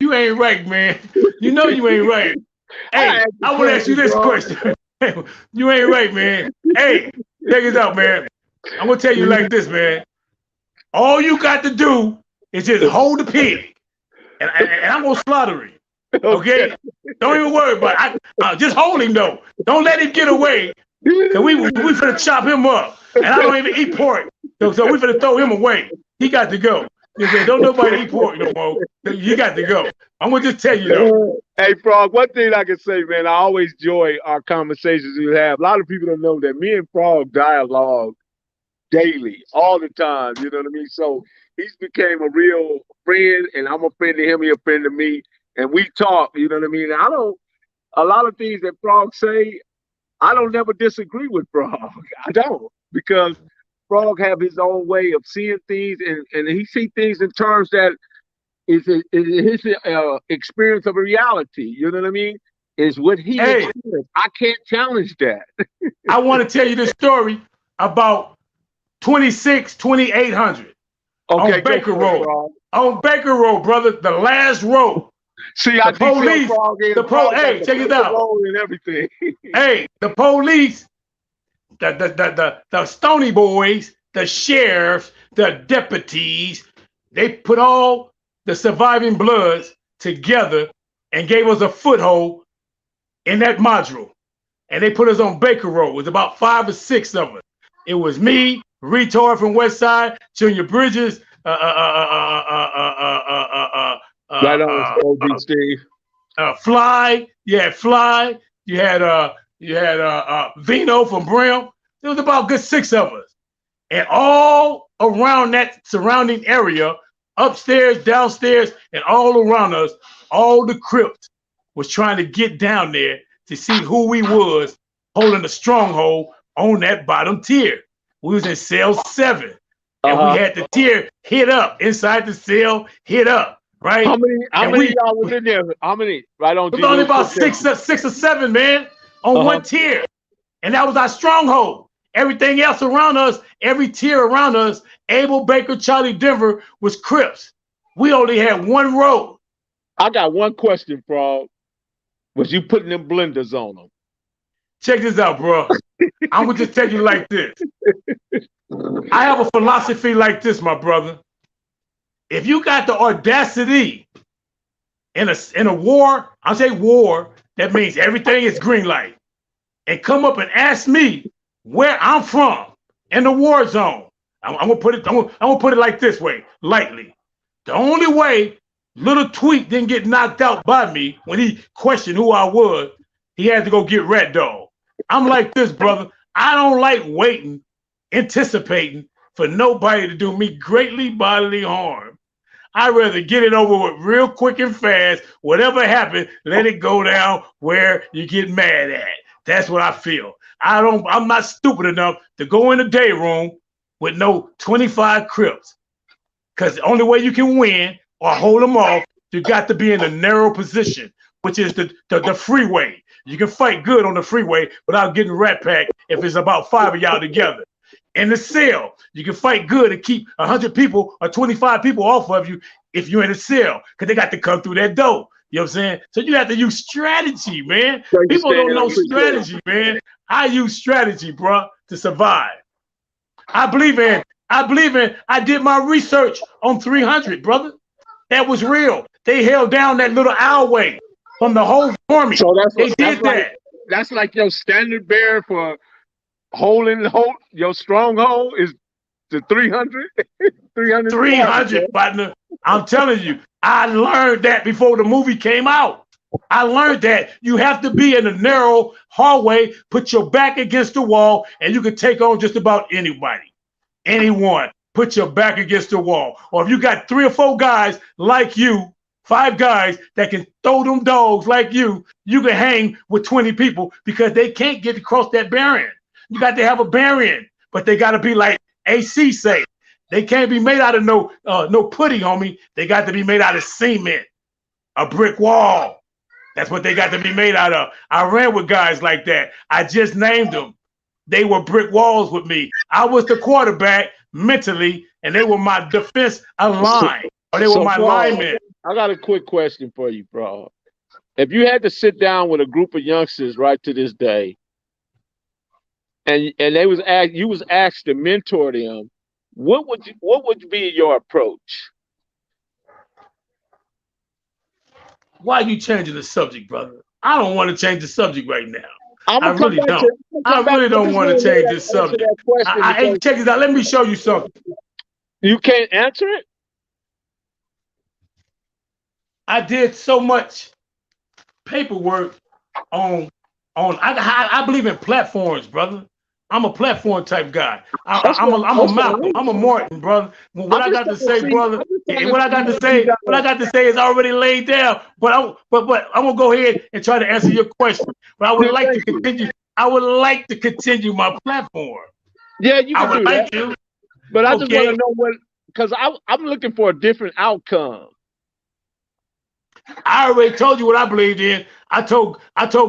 You ain't right, man. You know you ain't right. Hey, I want to ask you this question. You ain't right, man. Hey, check this out, man. I'm going to tell you like this, man. All you got to do is just hold the pig, and I'm going to slaughter him. Okay? Don't even worry about it. Just hold him, though. Don't let him get away, because we finna chop him up, and I don't even eat pork, so we finna throw him away. He got to go. Don't nobody eat pork no more. You got to go. I'm going to just tell you, though. Hey, Frog, one thing I can say, man, I always enjoy our conversations we have. A lot of people don't know that me and Frog dialogue daily, all the time. You know what I mean? So he's became a real friend, and I'm a friend to him. He's a friend to me, and we talk. You know what I mean? A lot of things that Frog say, I don't never disagree with Frog. I don't, because Frog have his own way of seeing things, and he see things in terms that is his experience of a reality. You know what I mean? Is what he experienced. I can't challenge that. I want to tell you this story about 2800 on Baker Road. On Baker Road, brother, the last road. See, I police. Hey, check it out. And everything. Hey, the police, the Stony Boys, the sheriffs, the deputies, they put all the surviving Bloods together and gave us a foothold in that module. And they put us on Baker Road. It was about 5 or 6 of us. It was me, Retard from West Side, Junior Bridges, right on, Steve. Fly, you had Fly, you had Vino from Brim. There was about a good 6 of us. And all around that surrounding area, upstairs, downstairs, and all around us, all the Crips was trying to get down there to see who we was holding the stronghold on that bottom tier. We was in cell 7. And we had the tier hit up inside the cell, hit up, right? How many y'all was in there? How many? Right on. It was only about 6 or 7, man, on one tier. And that was our stronghold. Everything else around us, every tier around us, Abel, Baker, Charlie, Denver, was Crips. We only had one road. I got one question, Frog. Was you putting them blenders on them? Check this out, bro. I'm going to just tell you like this. I have a philosophy like this, my brother. If you got the audacity in a war, I say war, that means everything is green light, and come up and ask me where I'm from in the war zone. I'm gonna put it like this way, lightly. The only way Little Tweet didn't get knocked out by me when he questioned who I was, he had to go get Red Dog. I'm like this, brother. I don't like waiting, anticipating for nobody to do me greatly bodily harm. I'd rather get it over with real quick and fast. Whatever happened, let it go down where you get mad at. That's what I feel. I'm not stupid enough to go in the day room with no 25 Crips. Because the only way you can win or hold them off, you got to be in a narrow position, which is the freeway. You can fight good on the freeway without getting rat packed if it's about 5 of y'all together. In the cell, you can fight good and keep 100 people or 25 people off of you if you're in a cell, because they got to come through that door. You know what I'm saying? So you have to use strategy, man. People don't know strategy, man. I use strategy, bro, to survive. I did my research on 300, brother. That was real. They held down that little alleyway from the whole army. So they did that. That's like your standard bearer for holding your stronghold is the 300. 300, partner. I'm telling you, I learned that before the movie came out. I learned that you have to be in a narrow hallway, put your back against the wall, and you can take on just about anybody, anyone. Put your back against the wall. Or if you got 3 or 4 guys like you, 5 guys that can throw them dogs like you can hang with 20 people because they can't get across that barrier. You got to have a barrier, but they got to be like AC say, They can't be made out of no putty, homie. They got to be made out of cement, a brick wall. That's what they got to be made out of. I ran with guys like that. I just named them. They were brick walls with me. I was the quarterback mentally, and they were my defense line, or they were my linemen. I got a quick question for you, bro. If you had to sit down with a group of youngsters right to this day, and you was asked to mentor them, what would be your approach? Why are you changing the subject, brother? I don't want to change the subject right now. I really don't. I really don't want to change this subject. Hey, check this out. Let me show you something. You can't answer it? I did so much paperwork on I believe in platforms, brother. I'm a platform type guy. I'm a Malcolm. I'm a Martin, brother. What I got to say, brother, what I got to say is already laid down. But I'm gonna go ahead and try to answer your question. But I would like to continue. I would like to continue my platform. Yeah, you can do that. But I just want to know what, because I'm looking for a different outcome. I already told you what I believed in. I told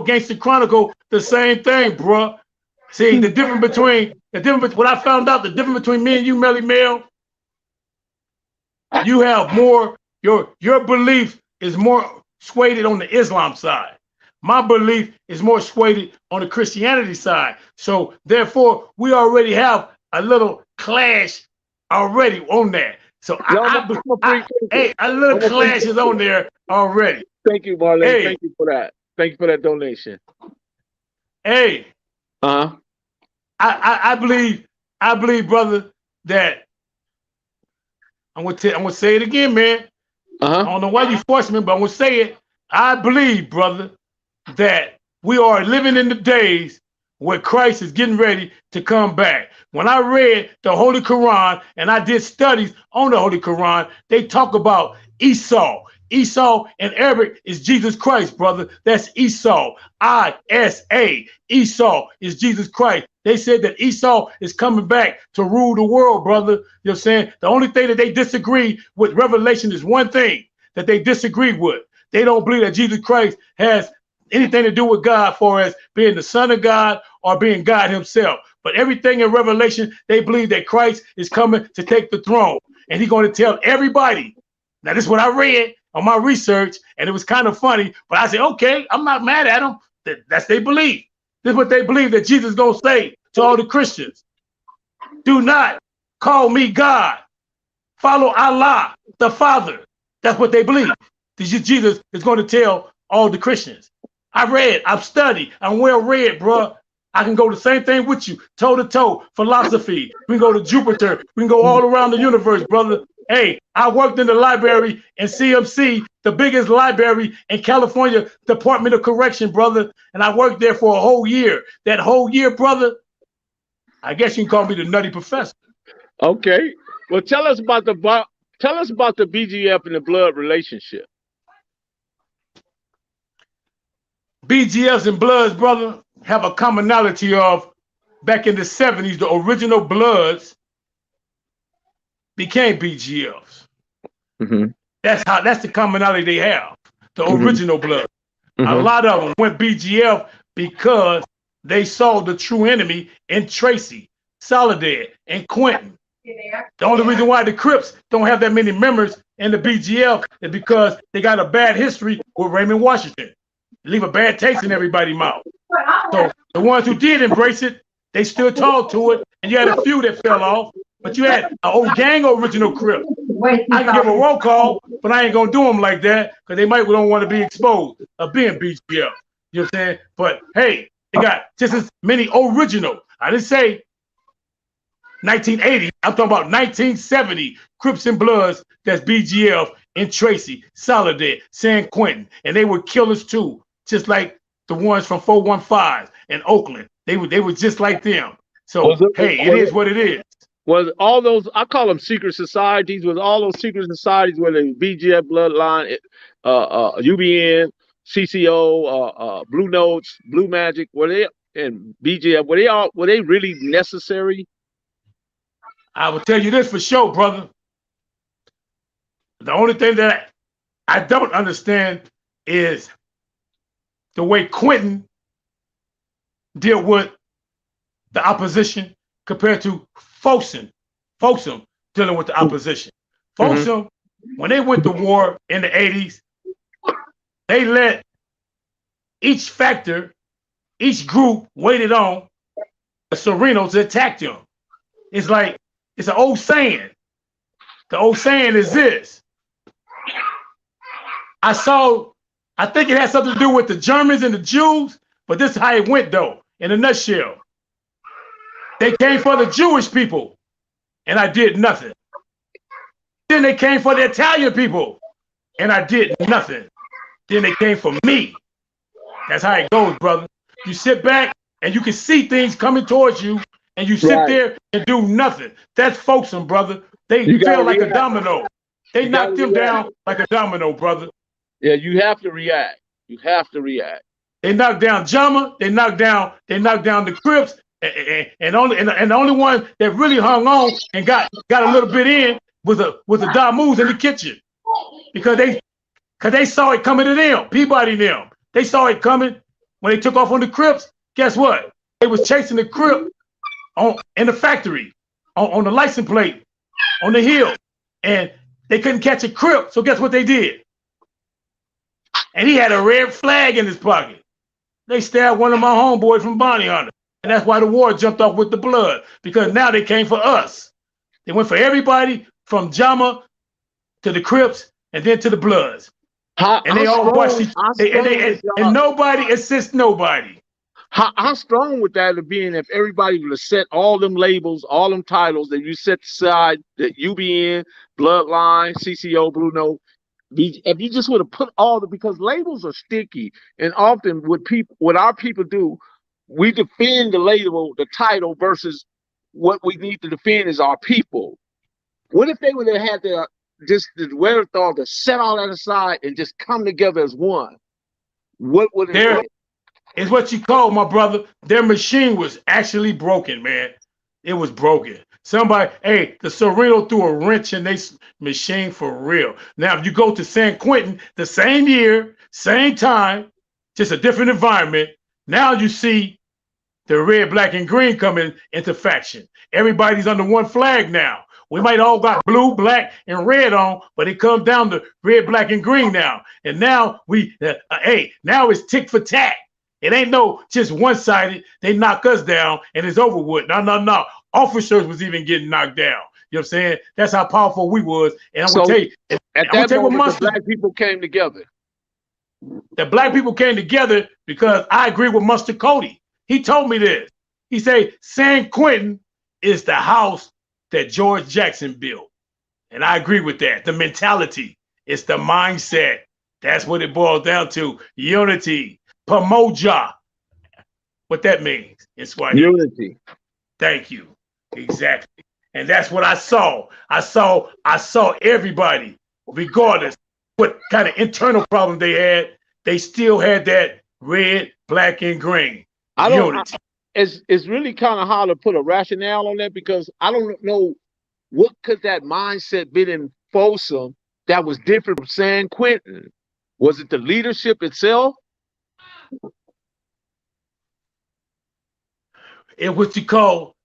Gangster Chronicle the same thing, bro. See, the difference between what I found out, the difference between me and you, Melly Mel, you have more, your belief is more swayed on the Islam side. My belief is more swayed on the Christianity side. So therefore, we already have a little clash already on that. So hey, a little clash is on there already. Thank you, Marlon. Hey. Thank you for that. Thank you for that donation. Hey. I believe, brother, that I'm gonna say it again, man. I don't know why you forced me, but I'm gonna say it. I believe, brother, that we are living in the days where Christ is getting ready to come back. When I read the Holy Quran and I did studies on the Holy Quran, they talk about Esau. Esau in Arabic is Jesus Christ, brother. That's Esau. I-S-A. Esau is Jesus Christ. They said that Esau is coming back to rule the world, brother. You know what I'm saying? The only thing that they disagree with Revelation is one thing that they disagree with. They don't believe that Jesus Christ has anything to do with God for as being the Son of God or being God himself. But everything in Revelation, they believe that Christ is coming to take the throne. And he's going to tell everybody. Now, this is what I read on my research, and it was kind of funny, but I said, okay, I'm not mad at them. That's their belief. This is what they believe that Jesus is going to say to all the Christians. Do not call me God. Follow Allah, the Father. That's what they believe. Jesus is going to tell all the Christians. I've studied, I'm well read, bro. I can go the same thing with you, toe to toe, philosophy. We can go to Jupiter. We can go all around the universe, brother. Hey, I worked in the library in CMC, the biggest library in California, Department of Correction, brother. And I worked there for a whole year. That whole year, brother, I guess you can call me the nutty professor. Okay. Well, tell us about the BGF and the blood relationship. BGFs and Bloods, brother, have a commonality of back in the 70s, the original Bloods became BGFs. That's the commonality they have, the original Bloods. A lot of them went BGF because they saw the true enemy in Tracy, Soledad, and Quentin. The only reason why the Crips don't have that many members in the BGF is because they got a bad history with Raymond Washington. Leave a bad taste in everybody's mouth. So the ones who did embrace it, they stood tall to it, and you had a few that fell off, but you had an old gang original Crip. I can give a roll call, but I ain't gonna do them like that because they might don't want to be exposed of being BGF. You know what I'm saying? But hey, they got just as many original. I didn't say 1980. I'm talking about 1970 Crips and Bloods. That's BGF in Tracy, Soledad, San Quentin, and they were killers too, just like the ones from 415 in Oakland. They were just like them. So hey, it is what it is. Was all those, I call them secret societies, was all those secret societies where the BGF bloodline, UBN, CCO, Blue Notes, Blue Magic, were they, and BGF, were they really necessary? I will tell you this for sure, brother. The only thing that I don't understand is the way Quentin dealt with the opposition compared to Folsom dealing with the opposition. Folsom, when they went to war in the 80s, they let each factor, each group waited on the Serenos to attack them. It's like, it's an old saying. The old saying is this. I think it had something to do with the Germans and the Jews, but this is how it went though, in a nutshell. They came for the Jewish people, and I did nothing. Then they came for the Italian people, and I did nothing. Then they came for me. That's how it goes, brother. You sit back, and you can see things coming towards you, and you sit there and do nothing. That's Folsom, brother. They feel like a domino. They knocked them down like a domino, brother. Yeah, you have to react. You have to react. They knocked down Jama. They knocked down the Crips, and the only one that really hung on and got a little bit in was the Damus in the kitchen, because they saw it coming to them. Peabody and them. They saw it coming when they took off on the Crips. Guess what? They was chasing the Crip in the factory, on the license plate, on the hill, and they couldn't catch a Crip. So guess what they did? And he had a red flag in his pocket. They stabbed one of my homeboys from Bounty Hunter. And that's why the war jumped off with the blood, because now they came for us. They went for everybody from Jama to the Crips and then to the Bloods. And they all watched and nobody assists nobody. How strong would that have been if everybody would have set all them labels, all them titles that you set aside, that UBN, Bloodline, CCO, Bruno, if you just would have put all the, because labels are sticky, and often what our people do, we defend the label, the title, versus what we need to defend is our people. What if they would have had the wherewithal to set all that aside and just come together as one? What would it be? It's what you call, my brother, their machine was actually broken, man. It was broken. The Sereno threw a wrench in their machine for real. Now, if you go to San Quentin, the same year, same time, just a different environment, now you see the red, black, and green coming into faction. Everybody's under one flag now. We might all got blue, black, and red on, but it comes down to red, black, and green now. And now now it's tick for tack. It ain't no just one-sided. They knock us down and it's over with. No. Officers was even getting knocked down. You know what I'm saying? That's how powerful we was. And I'm gonna tell you, at that moment, the black people came together. The black people came together because I agree with Mustard Cody. He told me this. He said, San Quentin is the house that George Jackson built. And I agree with that. The mentality, it's the mindset. That's what it boils down to. Unity, Pamoja. What that means. It's what unity. Thank you. Exactly. And that's what I saw. I saw everybody, regardless what kind of internal problem they had, they still had that red, black, and green. It's really kind of hard to put a rationale on that, because I don't know what could that mindset been in Folsom that was different from San Quentin. Was it the leadership itself? It what you call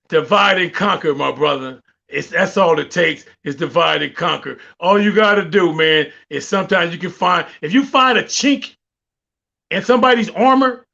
divide and conquer, my brother. That's all it takes is divide and conquer. All you got to do, man, is sometimes you can if you find a chink in somebody's armor,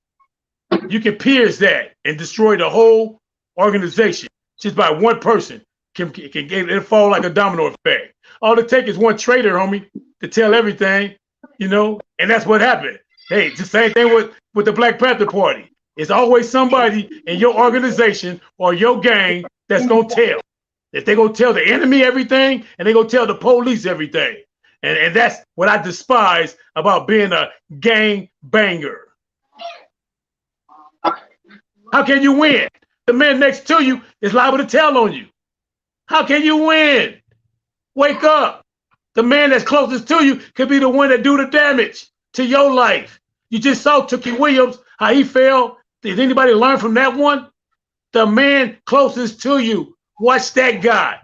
you can pierce that and destroy the whole organization just by one person. It'll fall like a domino effect. All it takes is one traitor, homie, to tell everything, and that's what happened. Hey, it's the same thing with the Black Panther Party. It's always somebody in your organization or your gang that's going to tell. If they're going to tell the enemy everything and they're going to tell the police everything. And that's what I despise about being a gang banger. How can you win? The man next to you is liable to tell on you. How can you win? Wake up. The man that's closest to you could be the one that do the damage to your life. You just saw Tookie Williams, how he fell. Did anybody learn from that one? The man closest to you Watch that guy.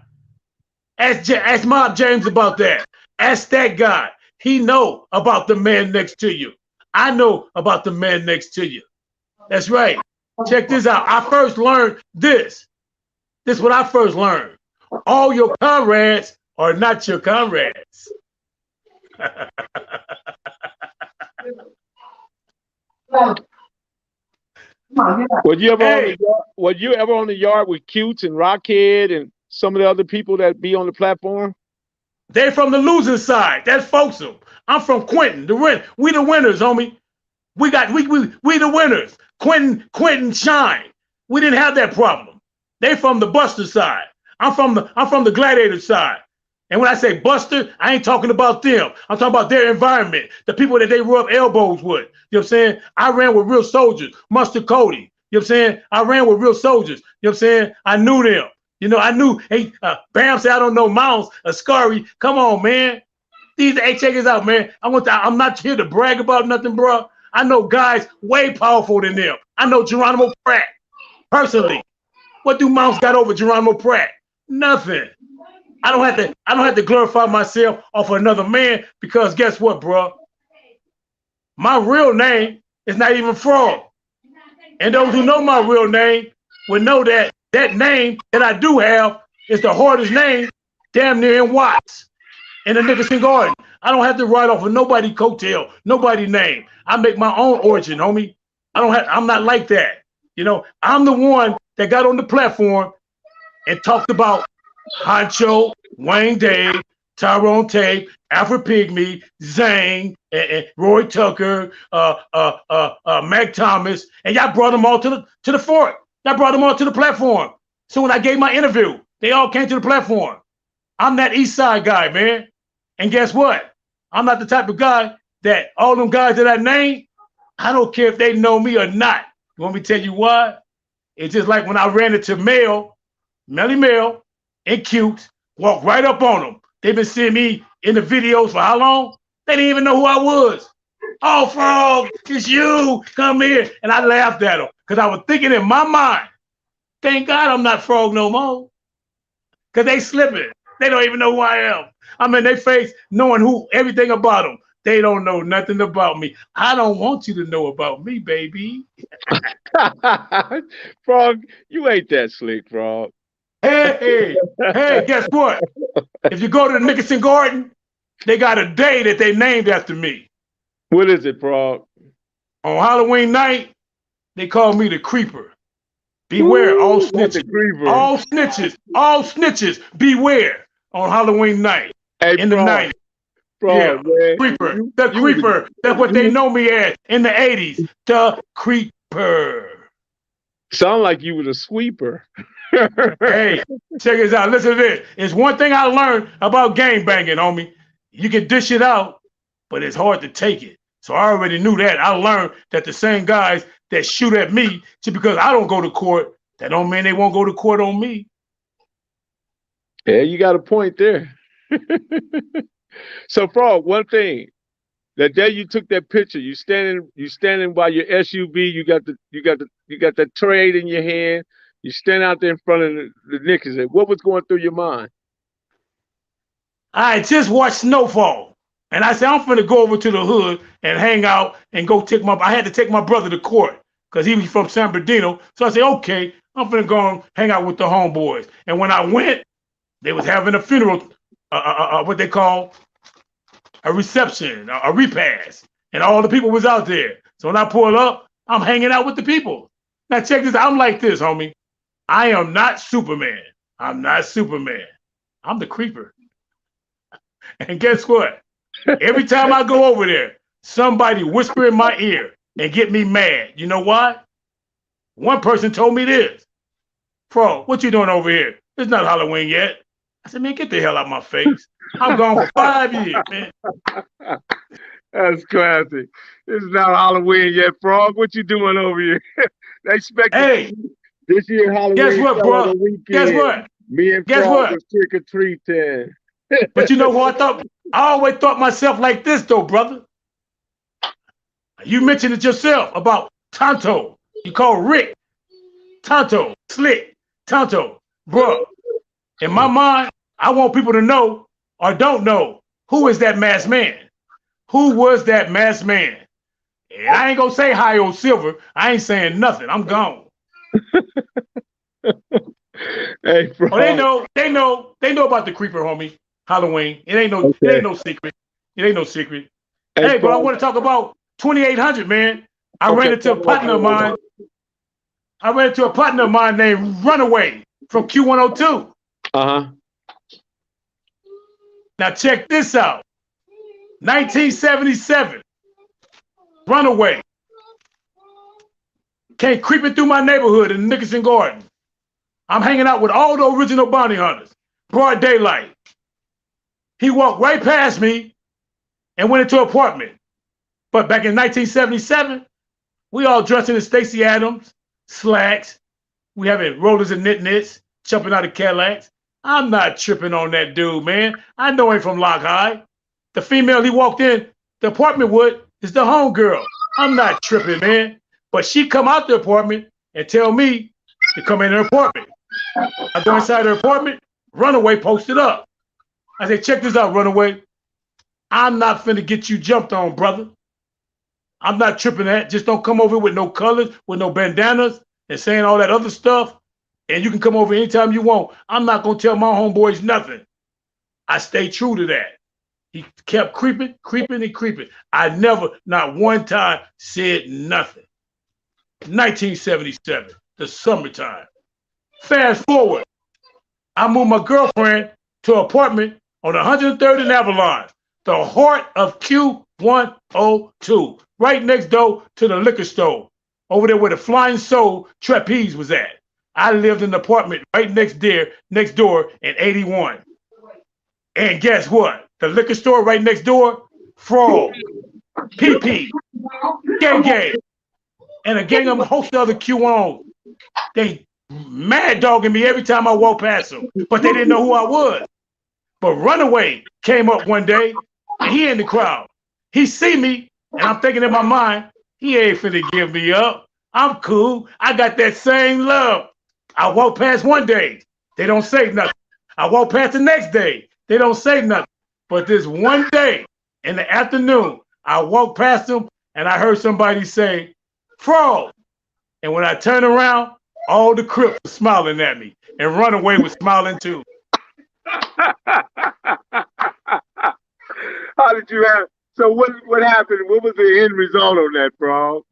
Ask Mob James about that. Ask that guy. He know about the man next to you. I know about the man next to you. That's right. Check this out. I first learned this. This is what I first learned. All your comrades are not your comrades. Were you ever on the yard? Were you ever on the yard with Cutes and Rockhead and some of the other people that be on the platform? They from the losing side. That's folksome. I'm from Quentin. We the winners, homie. We the winners. Quentin shine. We didn't have that problem. They from the Buster side. I'm from the Gladiator side. And when I say Buster, I ain't talking about them. I'm talking about their environment, the people that they rub elbows with. You know what I'm saying? I ran with real soldiers, Mustard Cody. You know what I'm saying? I ran with real soldiers. You know what I'm saying? I knew them. You know, I knew, hey, Bam said, I don't know Mouse, Ascari. Come on, man. Hey, check this out, man. I'm not here to brag about nothing, bro. I know guys way powerful than them. I know Geronimo Pratt, personally. What do Mouse got over Geronimo Pratt? Nothing. I don't have to glorify myself off of another man because guess what, bro? My real name is not even Frog. And those who know my real name will know that that name that I do have is the hardest name damn near in Watts in the Nickerson Garden. I don't have to write off of nobody coattail, nobody name. I make my own origin, homie. I'm not like that. You know, I'm the one that got on the platform and talked about Honcho, Wayne Dave, Tyrone Tate, Alfred Pygmy, Zane, and Roy Tucker, Mac Thomas, and y'all brought them all to the fort. Y'all brought them all to the platform. So when I gave my interview, they all came to the platform. I'm that East Side guy, man. And guess what? I'm not the type of guy that all them guys that I named, I don't care if they know me or not. You want me to tell you why? It's just like when I ran into Melly Mel, and Cute, walked right up on them. They've been seeing me in the videos for how long? They didn't even know who I was. Oh, Frog, it's you. Come here. And I laughed at them because I was thinking in my mind, thank God I'm not Frog no more. Because they slipping. They don't even know who I am. I'm in their face knowing everything about them. They don't know nothing about me. I don't want you to know about me, baby. Frog, you ain't that slick, Frog. Hey, guess what? If you go to the Nickerson Garden, they got a day that they named after me. What is it, Frog? On Halloween night, they call me the Creeper. Beware, Ooh, all snitches. All snitches, beware on Halloween night. Hey, in Frog, the night. Frog, yeah, man. Creeper. The Creeper. That's what they know me as in the 80s. The Creeper. Sound like you was a sweeper. Hey, check this out. Listen to this. It's one thing I learned about gang banging, homie. You can dish it out, but it's hard to take it. So I already knew that. I learned that the same guys that shoot at me just because I don't go to court, that don't mean they won't go to court on me. Yeah, you got a point there. So, Frog, one thing. That day you took that picture, you standing by your SUV, you got the trade in your hand, you stand out there in front of the Knickers. What was going through your mind? I just watched Snowfall. And I said, I'm finna go over to the hood and hang out and go I had to take my brother to court because he was from San Bernardino. So I said, okay, I'm finna go and hang out with the homeboys. And when I went, they was having a funeral, what they call a reception, a repast, and all the people was out there. So when I pull up, I'm hanging out with the people. Now check this out. I'm like this, homie. I am not Superman. I'm not Superman. I'm the Creeper. And guess what? Every time I go over there, somebody whisper in my ear and get me mad. You know why? One person told me this. Bro, what you doing over here? It's not Halloween yet. I said, man, get the hell out of my face. I'm gone for 5 years, man. That's classic. It's not Halloween yet, Frog. What you doing over here? They expect this year Halloween. Guess what, bro? Guess what? Me and Frog was trick or treating. But you know who I thought? I always thought myself like this, though, brother. You mentioned it yourself about Tonto. You call Rick Tonto, Slick Tonto, bro. In my mind, I want people to know or don't know who is that masked man. Who was that masked man? And I ain't gonna say high or silver. I ain't saying nothing. I'm gone. Hey, bro. Oh, they know about the creeper, homie. Halloween. It ain't Okay. no secret. It ain't no secret. Hey, Hey, but I bro. want to talk about 2800, man. I ran Okay. into a partner of mine. I ran into a partner of mine named Runaway from Q102. Uh-huh. Now check this out. 1977. Runaway came creeping through my neighborhood in Nickerson Garden. I'm hanging out with all the original bounty hunters. Broad daylight. He walked right past me and went into an apartment. But back in 1977, we all dressed in the Stacy Adams, slacks. We having rollers and knits, jumping out of Cadillacs. I'm not tripping on that dude, man. I know him from Lock High. The female he walked in the apartment with is the homegirl. I'm not tripping, man. But she come out the apartment and tell me to come in her apartment. I go inside her apartment, Runaway posted up. I say, check this out, Runaway. I'm not finna get you jumped on, brother. I'm not tripping that. Just don't come over with no colors, with no bandanas, and saying all that other stuff. And you can come over anytime you want. I'm not gonna tell my homeboys nothing. I stay true to that. He kept creeping, creeping, and creeping. I never, not one time, said nothing. 1977, the summertime. Fast forward, I moved my girlfriend to an apartment on 103rd and Avalon, the heart of Q102, right next door to the liquor store, over there where the Flying Soul Trapeze was at. I lived in an apartment right next door in 81. And guess what? The liquor store right next door, Frog, PP, Gay Gay, and a gang of host of other Q1. They mad dogging me every time I walk past them, but they didn't know who I was. But Runaway came up one day, and he in the crowd. He see me, and I'm thinking in my mind, he ain't finna give me up. I'm cool. I got that same love. I walk past one day, they don't say nothing. I walk past the next day, they don't say nothing. But this one day in the afternoon, I walked past them, and I heard somebody say, Frog. And when I turned around, all the Crips were smiling at me, and Runaway was smiling too. How did you have? So what happened? What was the end result on that, bro?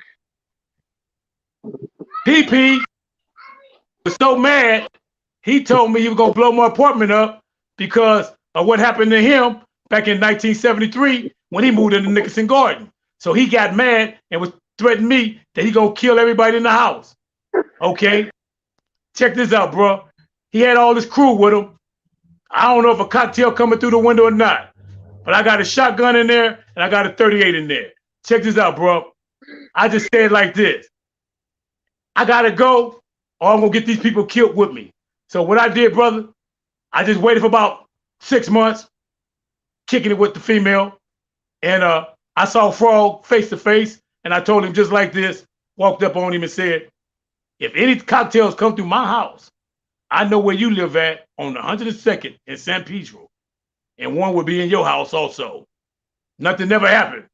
PP was so mad, he told me he was gonna blow my apartment up because of what happened to him back in 1973 when he moved into Nickerson Garden. So he got mad and was threatening me that he gonna kill everybody in the house. Okay, check this out, bro. He had all his crew with him. I don't know if a cocktail coming through the window or not, but I got a shotgun in there and I got a 38 in there. Check this out, bro. I just said like this. I gotta go or I'm gonna get these people killed with me. So what I did, brother, I just waited for about 6 months, kicking it with the female. And I saw Frog face to face and I told him just like this, walked up on him and said, if any cocktails come through my house, I know where you live at on the 102nd in San Pedro. And one would be in your house also. Nothing never happened.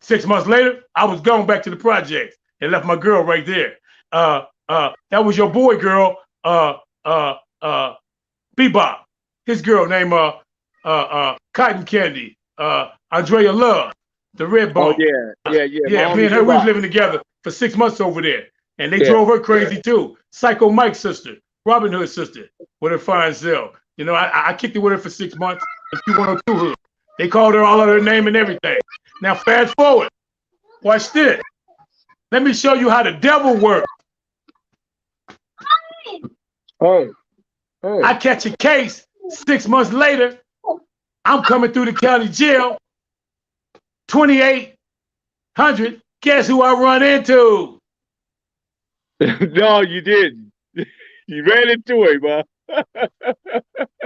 6 months later, I was going back to the projects and left my girl right there. That was your boy girl, Bebop. His girl named Cotton Candy, Andrea Love, the Red Bone. Oh yeah. Yeah, me and her, we was living together for 6 months over there. And they drove her crazy too. Psycho Mike's sister, Robin Hood's sister, with her fine self. You know, I kicked it with her for 6 months in Q102 hood. They called her all of her name and everything. Now fast forward. Watch this. Let me show you how the devil works. Hey. I catch a case 6 months later. I'm coming through the county jail. 2800. Guess who I run into? No, you didn't. You ran into him, man.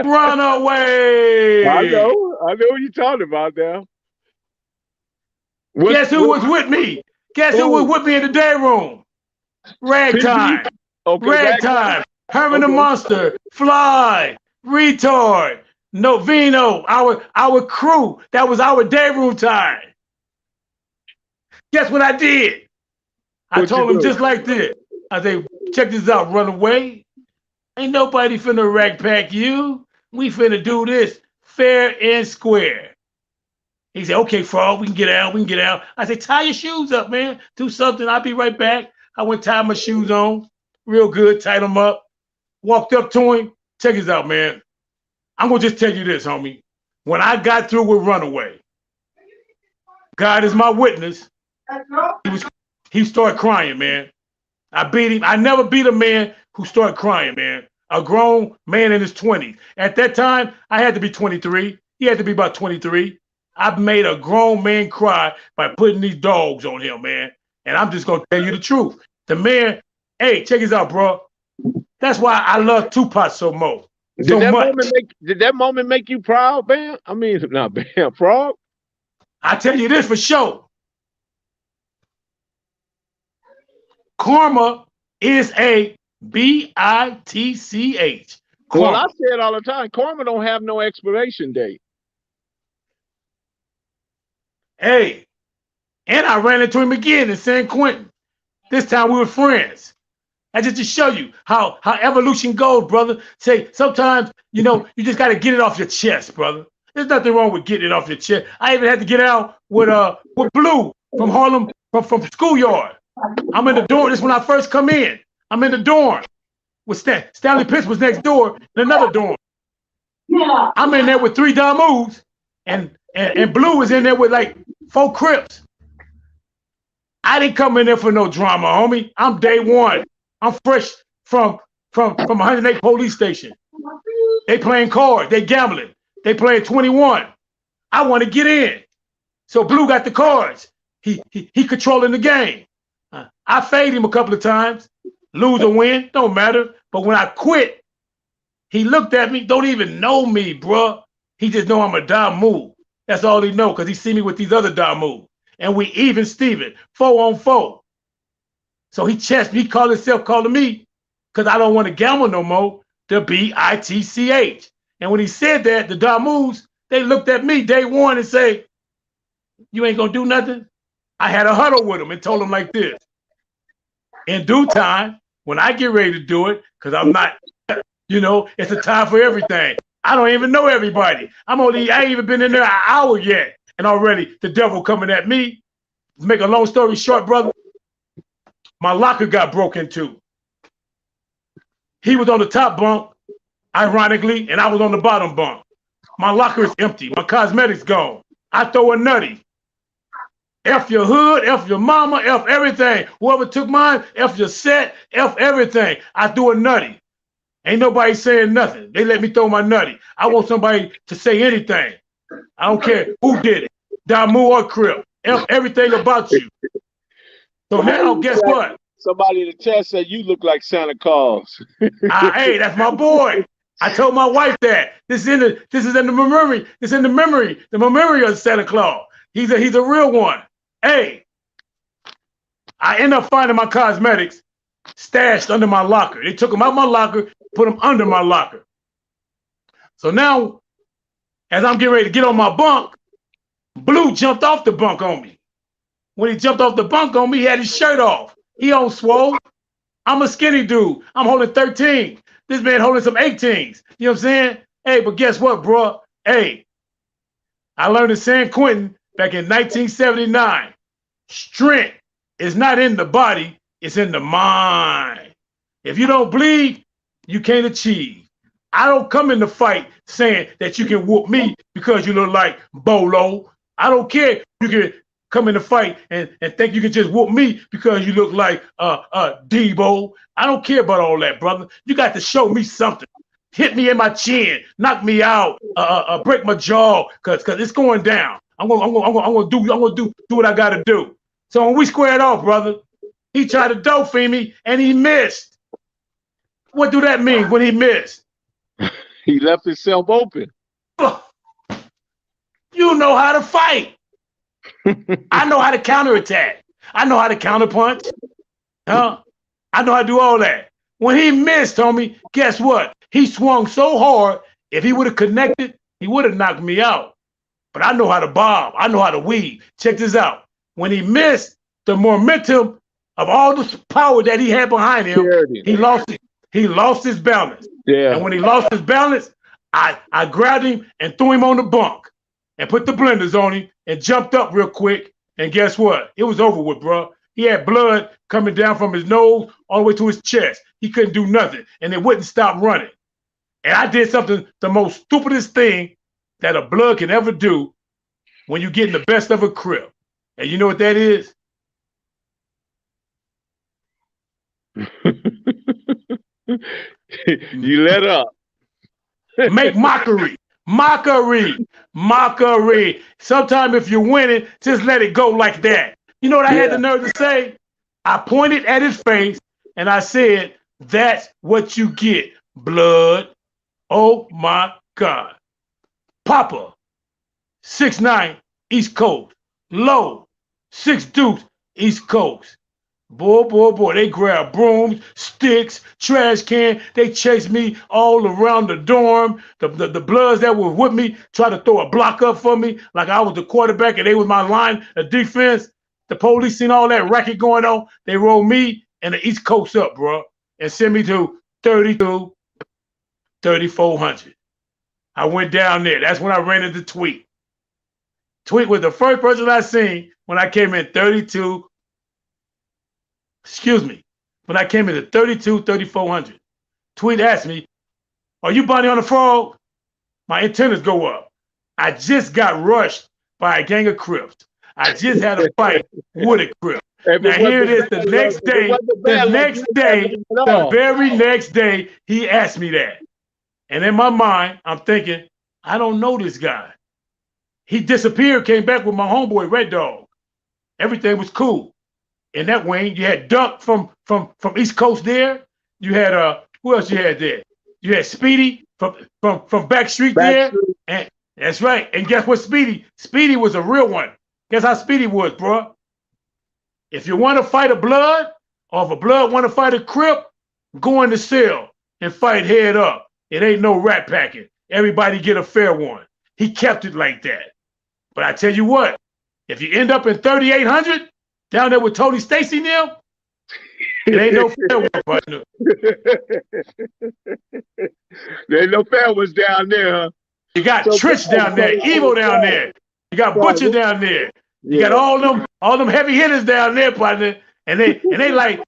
Runaway. I know what you're talking about now. Guess who was with me? Guess who was with me in the day room? Ragtime. Okay, Ragtime. Herman the Monster. Fly. Retard. No, Vino, our crew. That was our day room time. Guess what I did? I What you told him do? just like this. I said, check this out, run away. Ain't nobody finna rack pack you. We finna do this fair and square. He said, okay, Frog, we can get out, we can get out. I said, tie your shoes up, man. Do something, I'll be right back. I went tie my shoes on, real good, tied them up. Walked up to him, check this out, man. I'm gonna just tell you this, homie. When I got through with Runaway, God is my witness. He started crying, man. I beat him. I never beat a man who started crying, man. A grown man in his 20s. At that time, I had to be 23. He had to be about 23. I made a grown man cry by putting these dogs on him, man. And I'm just gonna tell you the truth. The man, hey, check this out, bro. That's why I love Tupac so much. Did that moment make you proud, Bam? I mean, not Bam, Frog. I tell you this for sure. Karma is a bitch. Well, I say it all the time. Karma don't have no expiration date. Hey, and I ran into him again in San Quentin. This time we were friends. And just to show you how evolution goes, brother. Say sometimes, you just got to get it off your chest, brother. There's nothing wrong with getting it off your chest. I even had to get out with Blue from Harlem, from Schoolyard. I'm in the dorm. This is when I first come in. I'm in the dorm with Stanley Pitts was next door in another dorm. Yeah. I'm in there with 3 Damus, and Blue is in there with like 4 Crips. I didn't come in there for no drama, homie. I'm day one. I'm fresh from 108 police station. They playing cards. They gambling. They playing 21. I want to get in. So Blue got the cards. He controlling the game. I fade him a couple of times. Lose or win, don't matter. But when I quit, he looked at me, don't even know me, bruh. He just know I'm a Damu. That's all he know, because he see me with these other Damu. And we even Steven, 4 on 4. So he chest me, calling me, because I don't want to gamble no more, the bitch. And when he said that, the Damus, they looked at me day one and say, you ain't gonna do nothing? I had a huddle with him and told him like this. In due time, when I get ready to do it, because I'm not, it's a time for everything. I don't even know everybody. I ain't even been in there an hour yet. And already the devil coming at me. Make a long story short, brother, my locker got broke into. He was on the top bunk, ironically, and I was on the bottom bunk. My locker is empty. My cosmetics gone. I throw a nutty. F your hood, F your mama, F everything. Whoever took mine, F your set, F everything. I threw a nutty. Ain't nobody saying nothing. They let me throw my nutty. I want somebody to say anything. I don't care who did it. Damu or Crip. F everything about you. So now, guess what? Somebody in the chat said you look like Santa Claus. Hey, that's my boy. I told my wife that. This is in the memory. It's in the memory of Santa Claus. He's a real one. Hey, I end up finding my cosmetics stashed under my locker. They took them out my locker, put them under my locker. So now, as I'm getting ready to get on my bunk, Blue jumped off the bunk on me. When he jumped off the bunk on me, he had his shirt off. He on swole. I'm a skinny dude. I'm holding 13. This man holding some 18s. You know what I'm saying? Hey, but guess what, bro? Hey, I learned in San Quentin back in 1979. Strength is not in the body, it's in the mind. If you don't bleed, you can't achieve. I don't come in the fight saying that you can whoop me because you look like Bolo. I don't care. You can come in the fight and think you can just whoop me because you look like Debo. I don't care about all that, brother. You got to show me something. Hit me in my chin, knock me out, break my jaw, cause it's going down. I'm gonna do what I gotta do. So when we squared off, brother, he tried to dope feed me and he missed. What do that mean when he missed? He left himself open. You know how to fight. I know how to counterattack. I know how to counterpunch. Huh? I know how to do all that. When he missed, homie, guess what? He swung so hard, If he would have connected, he would have knocked me out. But I know how to bomb. I know how to weave. Check this out. When he missed, the momentum of all the power that he had behind him, he lost it. He lost his balance. Yeah. And when he lost his balance, I grabbed him and threw him on the bunk and put the blenders on him and jumped up real quick. And guess what? It was over with, bro. He had blood coming down from his nose all the way to his chest. He couldn't do nothing, and it wouldn't stop running. And I did something, the most stupidest thing that a blood can ever do when you get in the best of a crib. And you know what that is? You let up. Make mockery. Mockery. Sometimes if you're winning, just let it go like that. You know what I had the nerve to say? I pointed at his face and I said, that's what you get, blood. Oh my God. Papa, 6'9", East Coast. Low, 6 Deuce, East Coast. Boy, they grab brooms, sticks, trash can. They chase me all around the dorm. The Bloods that were with me tried to throw a block up for me like I was the quarterback and they was my line of defense. The police seen all that racket going on. They rolled me and the East Coast up, bro, and sent me to 32, 3400. I went down there. That's when I ran into Tweet. Tweet was the first person I seen when I came in 32. Excuse me. When I came into 32, 3400. Tweet asked me, are you Bonnie on the Frog? My antennas go up. I just got rushed by a gang of Crips. I just had a fight with a Crip. Now here it is, the very next day, he asked me that. And in my mind, I'm thinking, I don't know this guy. He disappeared, came back with my homeboy, Red Dog. Everything was cool. In that wing, you had Duck from East Coast there. You had who else you had there? You had Speedy from Backstreet there. And that's right. And guess what, Speedy was a real one. Guess how Speedy was, bro? If you want to fight a Blood, or if a Blood want to fight a Crip, go in the cell and fight head up. It ain't no rat packing. Everybody get a fair one. He kept it like that. But I tell you what, if you end up in 3800 down there with Tony Stacy now, it ain't no fair one, partner. There ain't no fair ones down there, huh? You got Trish down there, Evo down there. You got Butcher down there. You got all them heavy hitters down there, partner. And they like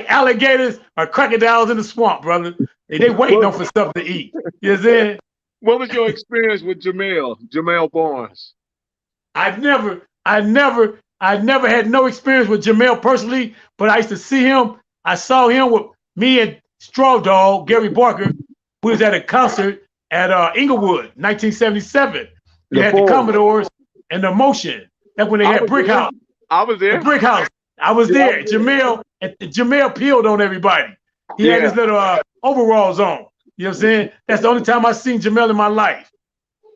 alligators or crocodiles in the swamp, brother. They waiting on for something to eat. You know what I'm saying? What was your experience with Jamel Barnes? I never had no experience with Jamel personally, but I used to see him. I saw him with me and Straw Dog, Gary Barker. We was at a concert at Inglewood, 1977. You had the Commodores and the Motion. That's when they had Brick House. I was there. The Brick House. I was there. Jamel peeled on everybody. He had his little overalls on. You know what I'm saying? That's the only time I've seen Jamel in my life.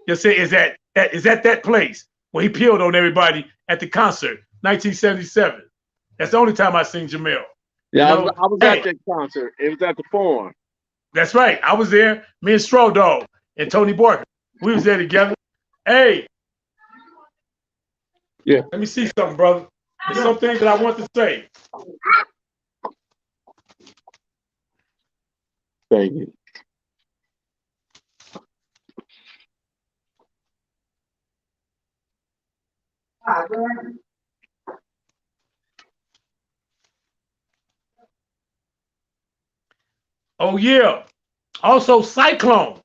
You know what I'm saying? Is at that place where he peeled on everybody at the concert, 1977. That's the only time I've seen Jamel. Yeah, you know? I was at that concert. It was at the Forum. That's right. I was there. Me and Straw Dog and Tony Barker. We was there together. Hey. Yeah. Let me see something, brother. There's some things that I want to say. Thank you. Oh yeah. Also Cyclone.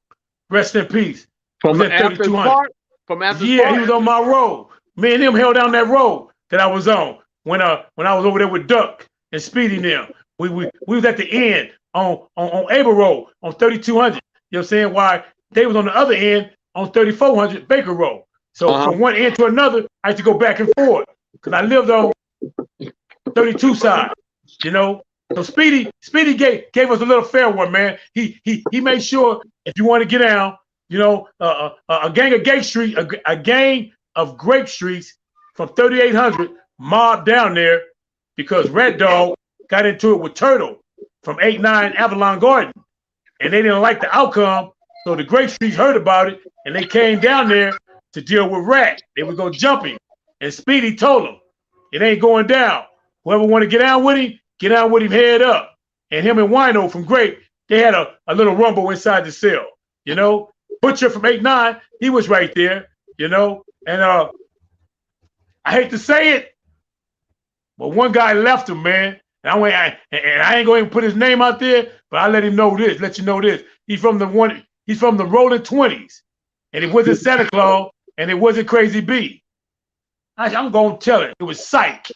Rest in peace. From Athens Park? From Athens Park? He was on my road. Me and him held down that road that I was on when I was over there with Duck and Speedy now. We was at the end on Abel Road on 3200. You know what I'm saying? Why they was on the other end on 3400 Baker Road. So from one end to another, I had to go back and forth because I lived on 32 side. You know. So Speedy gave us a little fair one, man. He made sure if you want to get down, you know, a gang of Grape Streets from 3800 mobbed down there because Red Dog got into it with Turtle from 89 Avalon Garden, and they didn't like the outcome So the Great Streets heard about it, and they came down there to deal with Rat. They would go jumping. And Speedy told them, it ain't going down. Whoever want to get down with him head up. And him and Wino from Great, they had a little rumble inside the cell. You know, Butcher from 8-9, he was right there, you know. And I hate to say it, but one guy left him, man. And I ain't going to put his name out there, but I let you know this. He's from the Rolling 20s. And it wasn't Santa Claus, and it wasn't Crazy B. I'm going to tell it. It was Psych.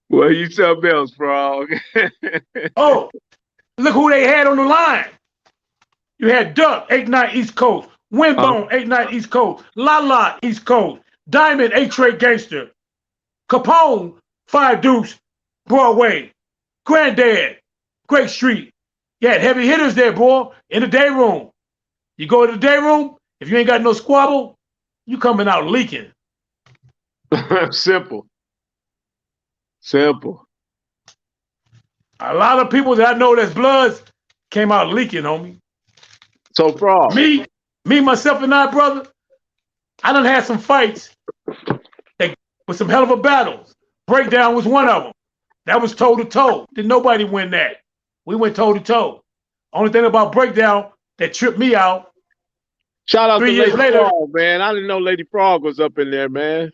Well, you something else, Frog. Oh, look who they had on the line. You had Duck, 8-9 East Coast. Windbone, 8-9 East Coast. La East Coast. Diamond, 8-Trade Gangster. Capone, 5 Deuce, Broadway. Granddad, Great Street. You had heavy hitters there, boy, in the day room. You go to the day room, if you ain't got no squabble, you coming out leaking. Simple. A lot of people that I know that's Bloods came out leaking, homie. So, Frog. Me, myself, and I, brother, I done had some fights with some hell of a battles. Breakdown was one of them. That was toe-to-toe. Didn't nobody win that. We went toe-to-toe. Only thing about Breakdown that tripped me out. Shout out to Lady later, Frog, man. I didn't know Lady Frog was up in there, man.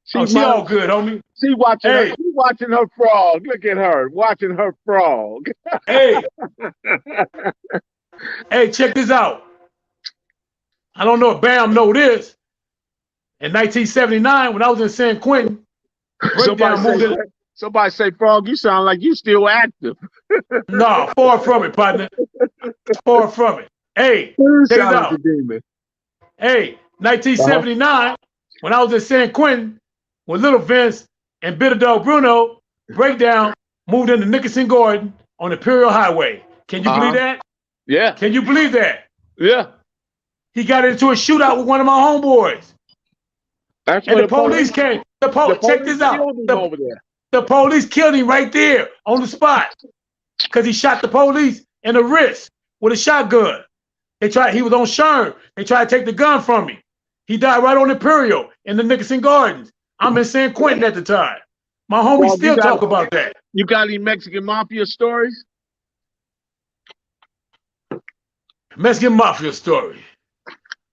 She all good, homie. She watching her frog. Look at her, watching her frog. Hey. Hey, check this out. I don't know if Bam know this. In 1979, when I was in San Quentin, somebody say, Frog, you sound like you still active. No, far from it, partner. Far from it. Hey, check it out. Hey, 1979, when I was in San Quentin with Little Vince and Bitter Dog Bruno, Breakdown moved into Nickerson Gordon on Imperial Highway. Can you believe that? Yeah. Can you believe that? Yeah. He got into a shootout with one of my homeboys. That's and the police came. Check this out. The police killed him right there on the spot because he shot the police in the wrist with a shotgun. He was on Sherm. They tried to take the gun from him. He died right on Imperial in the Nickerson Gardens. I'm in San Quentin at the time. My homies still talk about that. You got any Mexican Mafia stories? Mexican Mafia story.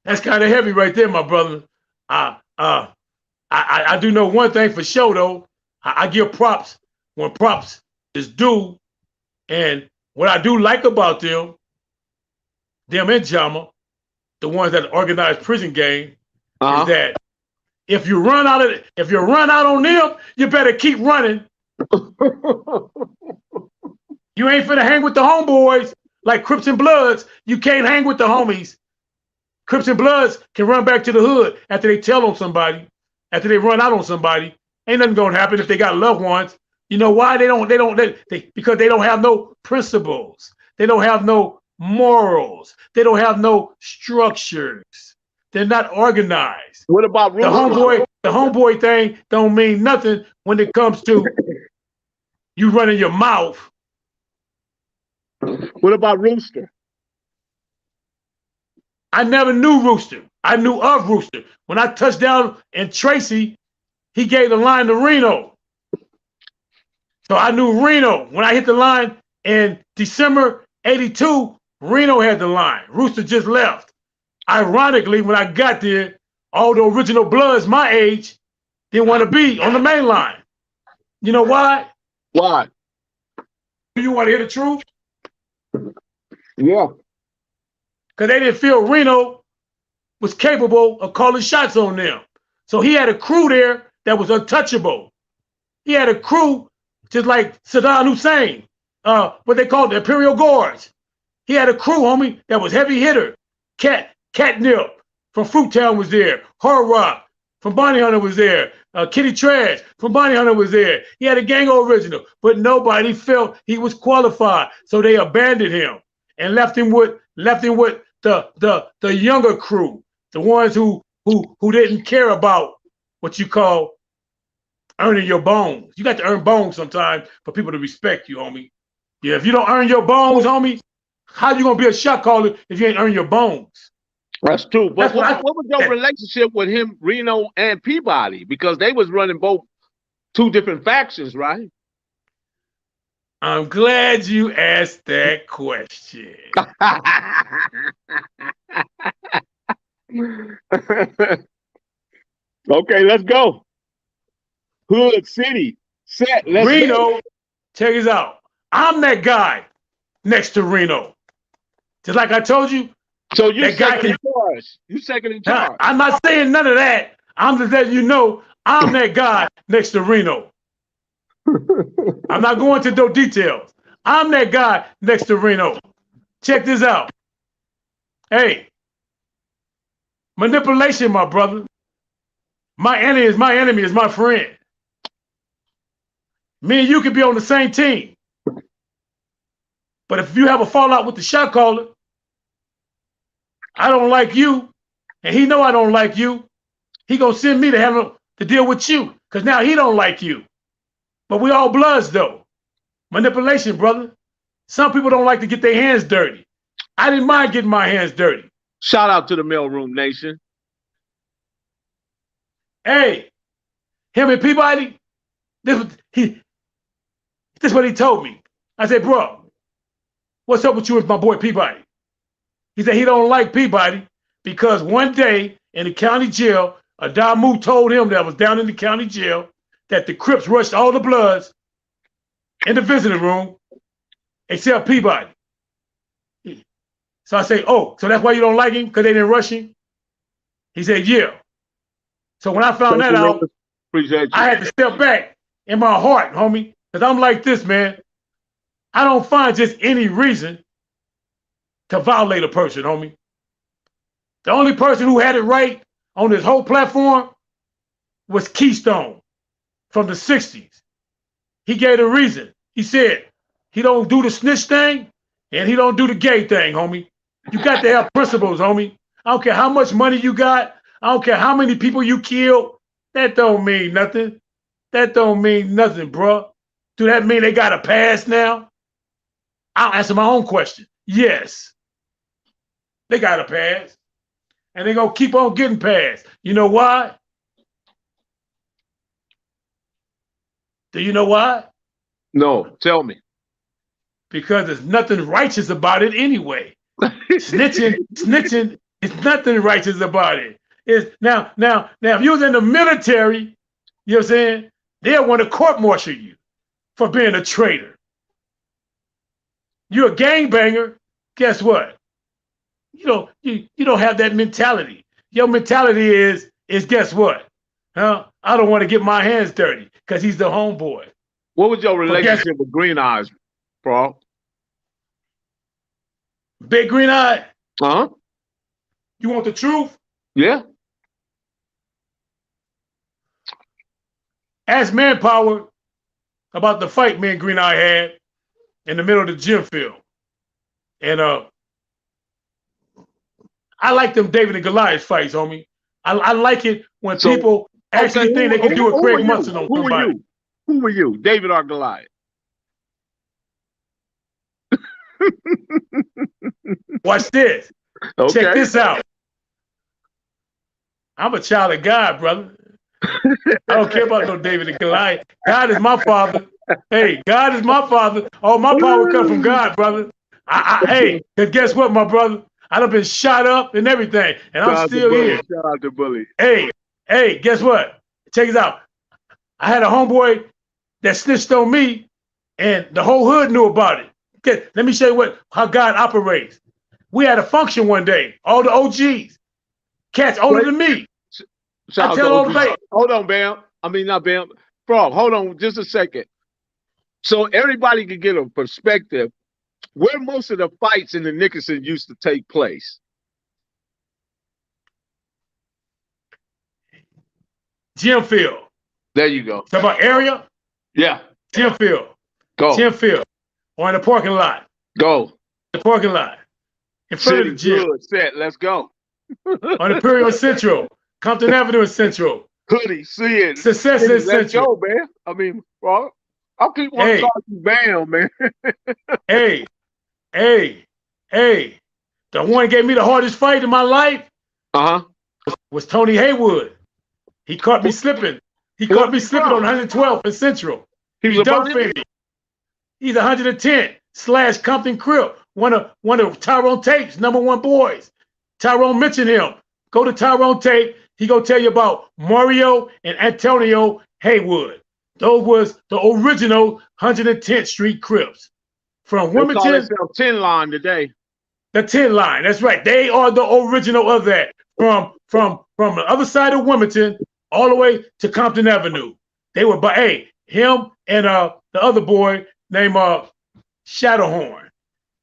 That's kind of heavy right there, my brother. I do know one thing for sure, though. I give props when props is due. And what I do like about them and Jama, the ones that organize prison game, is that if you run out on them, you better keep running. You ain't finna hang with the homeboys like Crips and Bloods. You can't hang with the homies. Crips and Bloods can run back to the hood after they tell on somebody, after they run out on somebody. Ain't nothing gonna happen if they got loved ones. You know why? Because they don't have no principles. They don't have no morals. They don't have no structures. They're not organized. What about the homeboy thing don't mean nothing when it comes to you running your mouth. What about Rooster? I never knew Rooster. I knew of Rooster. When I touched down in Tracy, he gave the line to Reno. So I knew Reno. When I hit the line in December 82, Reno had the line. Rooster just left. Ironically, when I got there, all the original Bloods my age didn't want to be on the main line. You know why? Why? Do you want to hear the truth? Yeah. Because they didn't feel Reno was capable of calling shots on them. So he had a crew there that was untouchable. He had a crew just like Saddam Hussein, what they called the Imperial Guards. He had a crew, homie, that was heavy hitter. Catnip from Fruittown was there. Hard Rock from Bonnie Hunter was there. Kitty Trash from Bonnie Hunter was there. He had a gang original, but nobody felt he was qualified. So they abandoned him and left him with the younger crew, the ones who didn't care about what you call earning your bones. You got to earn bones sometimes for people to respect you, homie. Yeah, if you don't earn your bones, homie, how you gonna be a shot caller if you ain't earn your bones? That's true. But That's what was your relationship with him, Reno and Peabody? Because they was running both two different factions, right? I'm glad you asked that question. Okay, let's go. Hood City. Set. Let's Reno, go. check this out. I'm that guy next to Reno. Just like I told you, So you that guy second in charge. You second in charge. I'm not saying none of that. I'm just letting you know I'm that guy next to Reno. I'm not going into those details. I'm that guy next to Reno. Check this out. Hey, manipulation, my brother. My enemy is my friend. Me and you could be on the same team. But if you have a fallout with the shot caller, I don't like you, and he know I don't like you, he gonna send me to deal with you, because now he don't like you. But we all bloods, though. Manipulation, brother. Some people don't like to get their hands dirty. I didn't mind getting my hands dirty. Shout out to the Mailroom Nation. Hey, him and Peabody, this is what he told me. I said, bro, what's up with you and my boy Peabody? He said he don't like Peabody because one day in the county jail, Adamu told him that was down in the county jail that the Crips rushed all the bloods in the visiting room except Peabody. So I say, oh, so that's why you don't like him? Because they didn't rush him? He said, yeah. So when I found that out, I had to step back in my heart, homie, because I'm like this, man. I don't find just any reason to violate a person, homie. The only person who had it right on this whole platform was Keystone from the 60s. He gave a reason. He said he don't do the snitch thing and he don't do the gay thing, homie. You got to have principles, homie. I don't care how much money you got. I don't care how many people you killed. That don't mean nothing. That don't mean nothing, bro. Do that mean they got a pass now? I'll answer my own question. Yes. They got a pass. And they're going to keep on getting passed. You know why? Do you know why? No, tell me. Because there's nothing righteous about it anyway. Snitching is nothing righteous about it. It's now, if you was in the military, you know what I'm saying, they'll want to court-martial you for being a traitor. You're a gangbanger, guess what? You don't have that mentality. Your mentality is guess what? Huh? I don't want to get my hands dirty because he's the homeboy. What was your relationship with Green Eyes, bro? Big Green Eye? Huh? You want the truth? Yeah. Ask Manpower about the fight me and Green Eye had in the middle of the gym field. And I like them David and Goliath fights, homie. I like it when people actually think they can do a Craig Munson on somebody. Who were you? David or Goliath? Watch this. Okay. Check this out. I'm a child of God, brother. I don't care about no David and Goliath. God is my father. Hey, God is my father. All my power comes from God, brother. Hey, because guess what, my brother? I done been shot up and everything, and I'm still here. Shout out to Bully. Hey, guess what? Check this out. I had a homeboy that snitched on me, and the whole hood knew about it. Let me show you how God operates. We had a function one day. All the OGs, cats older than me. I tell all the hold on, Bam. I mean, not Bam. Bro, hold on just a second. So everybody can get a perspective. Where most of the fights in the Nickerson used to take place? Gym field. There you go. Talk about area? Yeah. Gym field. Go. Gym field. Or in the parking lot. Go. The parking lot. In front of the gym. Good. Set. Let's go. On Imperial Central. Compton Avenue in Central. Hoodie, see it. Success is Let's central. go, man. I mean, well, I'll keep one Hey, call you down, man. hey, hey, hey. The one that gave me the hardest fight in my life Uh-huh. was Tony Haywood. He caught me slipping. He Where caught was me he slipping on from? 112 in Central. He was He a dirt Birmingham? finished. He's 110 / Compton Crip. One of Tyrone Tape's #1 boys. Tyrone mentioned him. Go to Tyrone Tape. He gonna tell you about Mario and Antonio Haywood. Those was the original 110th Street Crips from They call Wilmington. themselves 10 line today. The 10 line. That's right. They are the original of that. From the other side of Wilmington all the way to Compton Avenue. They were him and the other boy named Shadowhorn.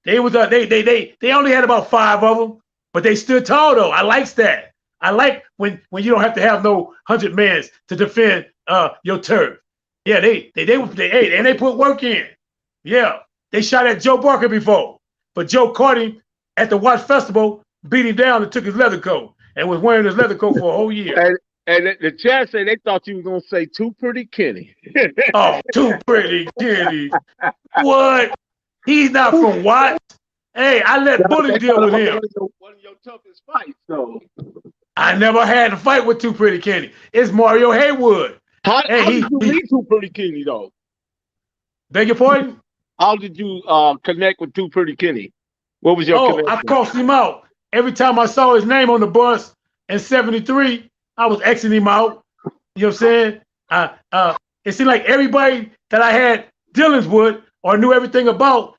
They was they only had about 5 of them, but they stood tall though. I likes that. I like when you don't have to have no 100 men to defend your turf. Yeah, they put work in. Yeah, they shot at Joe Barker before, but Joe caught him at the Watch Festival, beat him down, and took his leather coat, and was wearing his leather coat for a whole year. And the chat said they thought you were gonna say Too Pretty Kenny. Oh, Too Pretty Kenny. What? He's not from Watts. Hey, I let Bully deal with him. One of your toughest fights, though. I never had a fight with Too Pretty Kenny. It's Mario Haywood. How did you meet Too Pretty Kenny, though? Beg your pardon? How did you connect with Too Pretty Kenny? What was your connection? I crossed him out. Every time I saw his name on the bus in 73, I was Xing him out. You know what I'm saying? It seemed like everybody that I had dealings with or knew everything about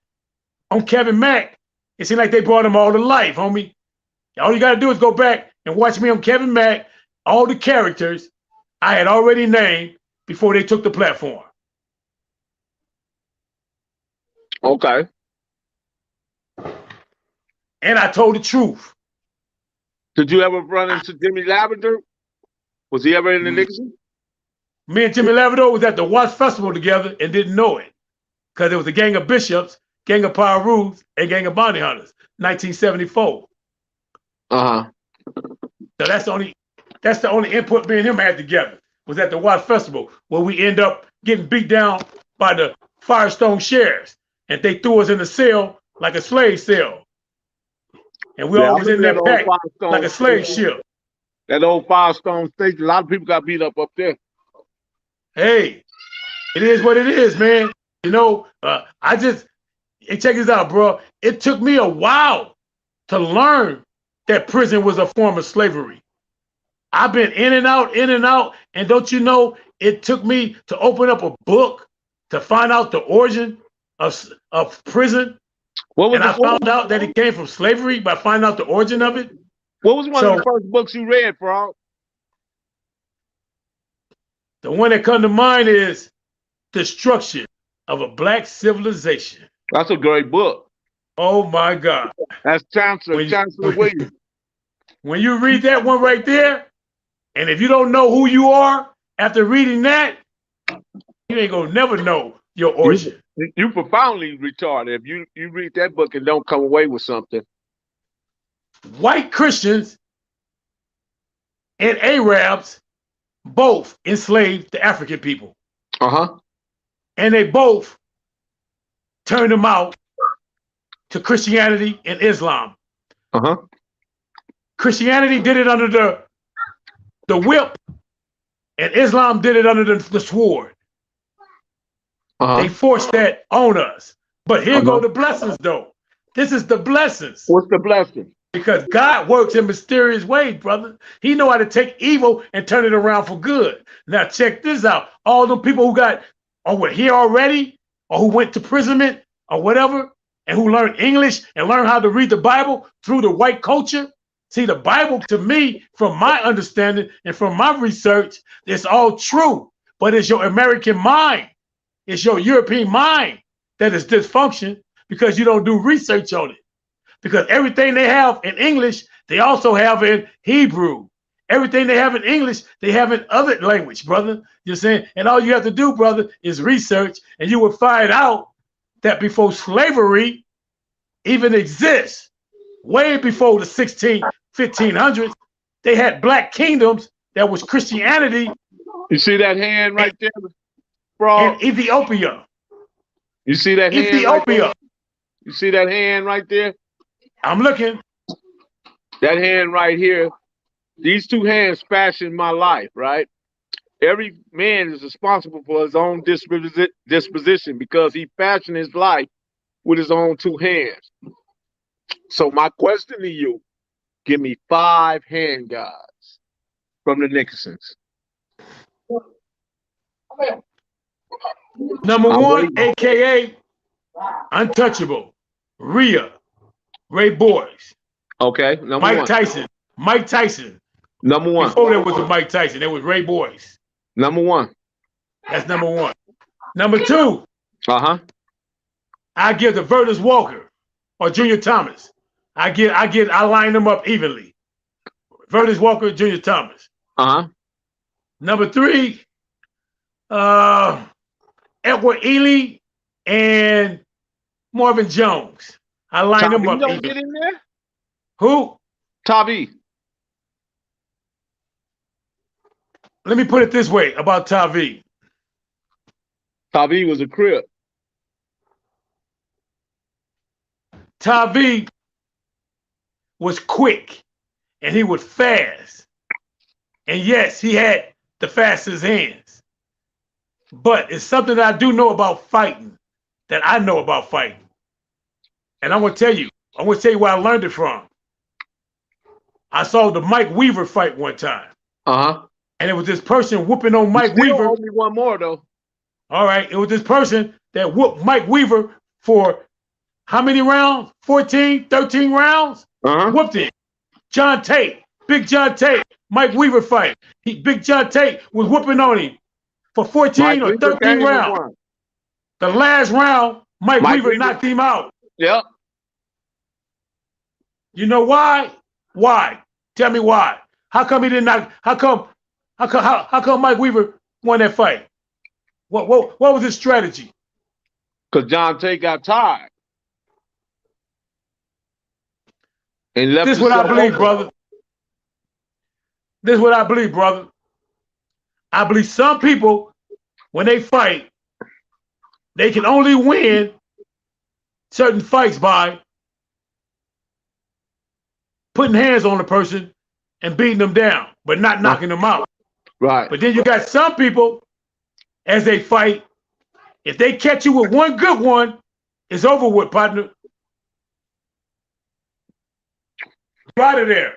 on Kevin Mack, it seemed like they brought him all to life, homie. All you got to do is go back and watch me on Kevin Mack, all the characters I had already named before they took the platform. Okay. And I told the truth. Did you ever run into Jimmy Lavender? Was he ever in the Nixon? Me and Jimmy Lavender was at the Watts Festival together and didn't know it because it was a gang of bishops, gang of power rules, and gang of bounty hunters, 1974. Uh-huh. So that's the only input me and him had together was at the Watts Festival where we end up getting beat down by the Firestone sheriffs and they threw us in the cell like a slave cell. And we all was in there packed like a slave ship. That old Firestone station, a lot of people got beat up there. Hey, it is what it is, man. You know, check this out, bro. It took me a while to learn that prison was a form of slavery. I've been in and out, and don't you know, it took me to open up a book to find out the origin of prison. I found out that it came from slavery by finding out the origin of it. What was one of the first books you read, Frog? The one that comes to mind is Destruction of a Black Civilization. That's a great book. Oh my God. That's Chancellor Williams. When you read that one right there, and if you don't know who you are after reading that, you ain't gonna never know your origin. You profoundly retarded if you read that book and don't come away with something. White Christians and Arabs both enslaved the African people. Uh-huh. And they both turned them out to Christianity and Islam. Uh-huh. Christianity did it under the whip, and Islam did it under the sword. Uh-huh. They forced that on us. But here go the blessings, though. This is the blessings. What's the blessing? Because God works in mysterious ways, brother. He know how to take evil and turn it around for good. Now check this out. All the people who were here already, or who went to imprisonment or whatever, and who learned English and learned how to read the Bible through the white culture. See, the Bible, to me, from my understanding and from my research, it's all true. But it's your American mind, it's your European mind that is dysfunction because you don't do research on it. Because everything they have in English, they also have in Hebrew. Everything they have in English, they have in other language, brother. You're saying, and all you have to do, brother, is research, and you will find out that before slavery even exists, way before the 1500s, they had black kingdoms that was Christianity You see that hand right there, in bro? Ethiopia. You see that hand right there? Ethiopia. You see that hand right there? I'm looking. That hand right here. These two hands fashioned my life, right? Every man is responsible for his own disposition because he fashioned his life with his own two hands. So my question to you, give me 5 hand gods from the Nickersons. Number I'm one, waiting. aka Untouchable, Rhea, Ray Boys, Okay, number Mike one. Tyson, Mike Tyson. Number one. Before there was a Mike Tyson, there was Ray Boys. Number one. That's number one. Number two, I give the Vertus Walker or Junior Thomas. I line them up evenly. Vertus Walker, Junior Thomas. Number three, Edward Ely and Marvin Jones. I line them up. Don't get in there? Who? Tavi. Let me put it this way about Tavi. Tavi was a crib. Tavi was quick and he was fast. And yes, he had the fastest hands. But it's something that I do know about fighting, that I know about fighting. And I'm going to tell you where I learned it from. I saw the Mike Weaver fight one time. And it was this person whooping on Mike Weaver. Only one more, though. All right. It was this person that whooped Mike Weaver for how many rounds? 14, 13 rounds? Whooped him. John Tate, Big John Tate, Mike Weaver fight. Big John Tate was whooping on him for 14 or 13 rounds. The last round, Mike Weaver knocked him out. Yep. You know why? Why? Tell me why. How come he didn't knock? How come Mike Weaver won that fight? What was his strategy? Because John Tate got tired. And left. This is what I believe, brother. This is what I believe, brother. I believe some people, when they fight, they can only win certain fights by putting hands on the person and beating them down, but not knocking them out. Right. But then you got some people, as they fight, if they catch you with one good one, it's over with, partner. You're out of there.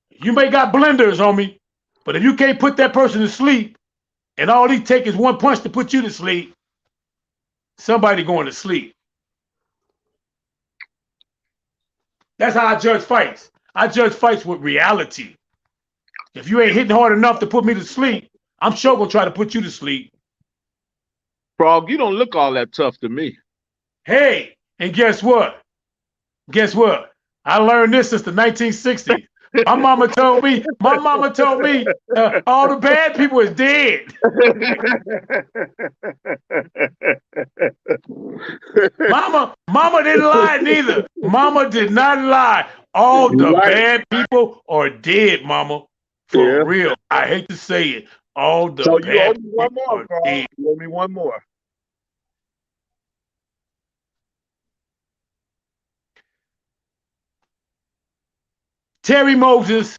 You may got blenders, homie, but if you can't put that person to sleep, and all he take is one punch to put you to sleep, somebody going to sleep. That's how I judge fights. I judge fights with reality. If you ain't hitting hard enough to put me to sleep, I'm sure gonna try to put you to sleep. Frog, you don't look all that tough to me. Hey, and guess what? Guess what? I learned this since the 1960s. My mama told me, all the bad people is dead. Mama didn't lie neither. Mama did not lie. All the bad people are dead, mama. For real. I hate to say it. All the bad people are dead. You owe me one more. Terry Moses.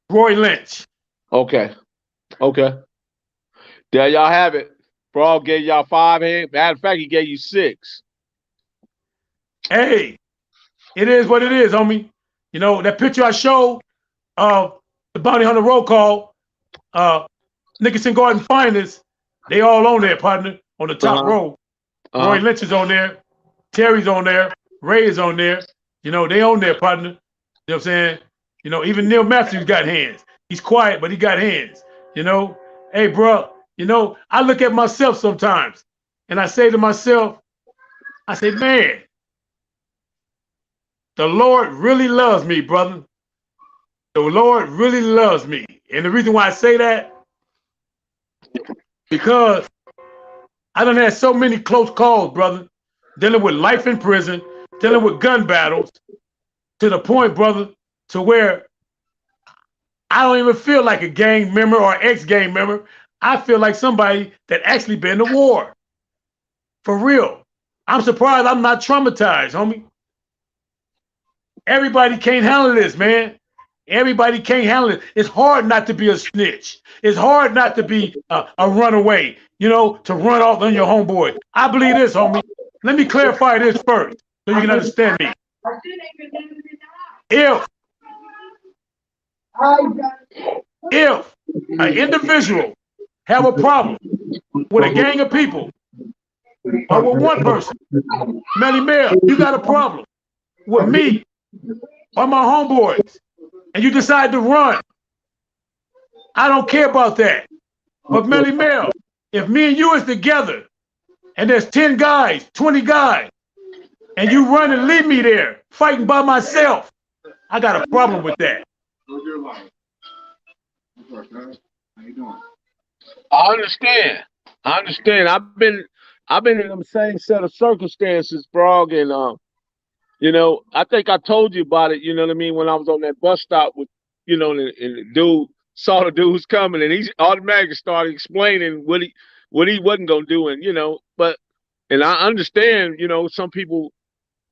Roy Lynch. Okay. There y'all have it. Frog gave y'all 5 hands. Matter of fact, he gave you 6. Hey, it is what it is, homie. You know, that picture I showed of the Bounty Hunter roll call, Nickerson Garden Finest, they all on there, partner, on the top row. Roy Lynch is on there. Terry's on there. Ray is on there. You know, they on there, partner. You know what I'm saying? You know, even Neil Matthews got hands. He's quiet, but he got hands. You know, hey, bro, you know, I look at myself sometimes and I say to myself, I say, man, the Lord really loves me, brother. The Lord really loves me. And the reason why I say that, because I done had so many close calls, brother, dealing with life in prison, dealing with gun battles. to the point, brother, to where I don't even feel like a gang member or ex-gang member. I feel like somebody that actually been to war. For real. I'm surprised I'm not traumatized, homie. Everybody can't handle this, man. Everybody can't handle it. It's hard not to be a snitch. It's hard not to be a runaway, to run off on your homeboy. I believe this, homie. Let me clarify this first so you can understand me. If an individual have a problem with a gang of people or with one person, Melly Mel, you got a problem with me or my homeboys, and you decide to run, I don't care about that. But Melly Mel, if me and you is together and there's 10 guys, 20 guys, and you run and leave me there fighting by myself, I got a problem with that. How you doing? I understand. I've been in them same set of circumstances, Frog, and I think I told you about it, you know what I mean, when I was on that bus stop with, and the dude saw the dudes coming and he automatically started explaining what he wasn't gonna do, and and I understand, some people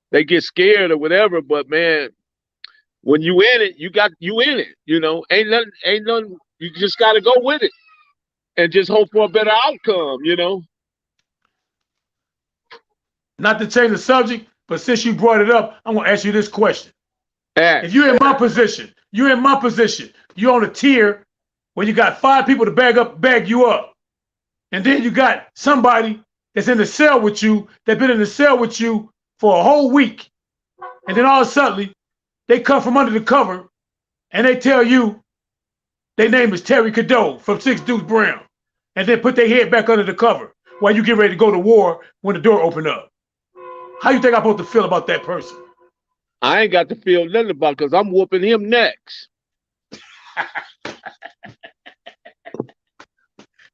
they get scared or whatever, but man, when you in it, you in it, ain't nothing, you just gotta go with it and just hope for a better outcome, Not to change the subject, but since you brought it up, I'm gonna ask you this question. If you're in my position, you're on a tier where you got 5 people to bag you up. And then you got somebody that's in the cell with you, that's been in the cell with you for a whole week. And then all of a sudden, they come from under the cover and they tell you their name is Terry Cadeau from 6 Deuce Brown. And then put their head back under the cover while you get ready to go to war when the door open up. How you think I'm supposed to feel about that person? I ain't got to feel nothing about it because I'm whooping him next.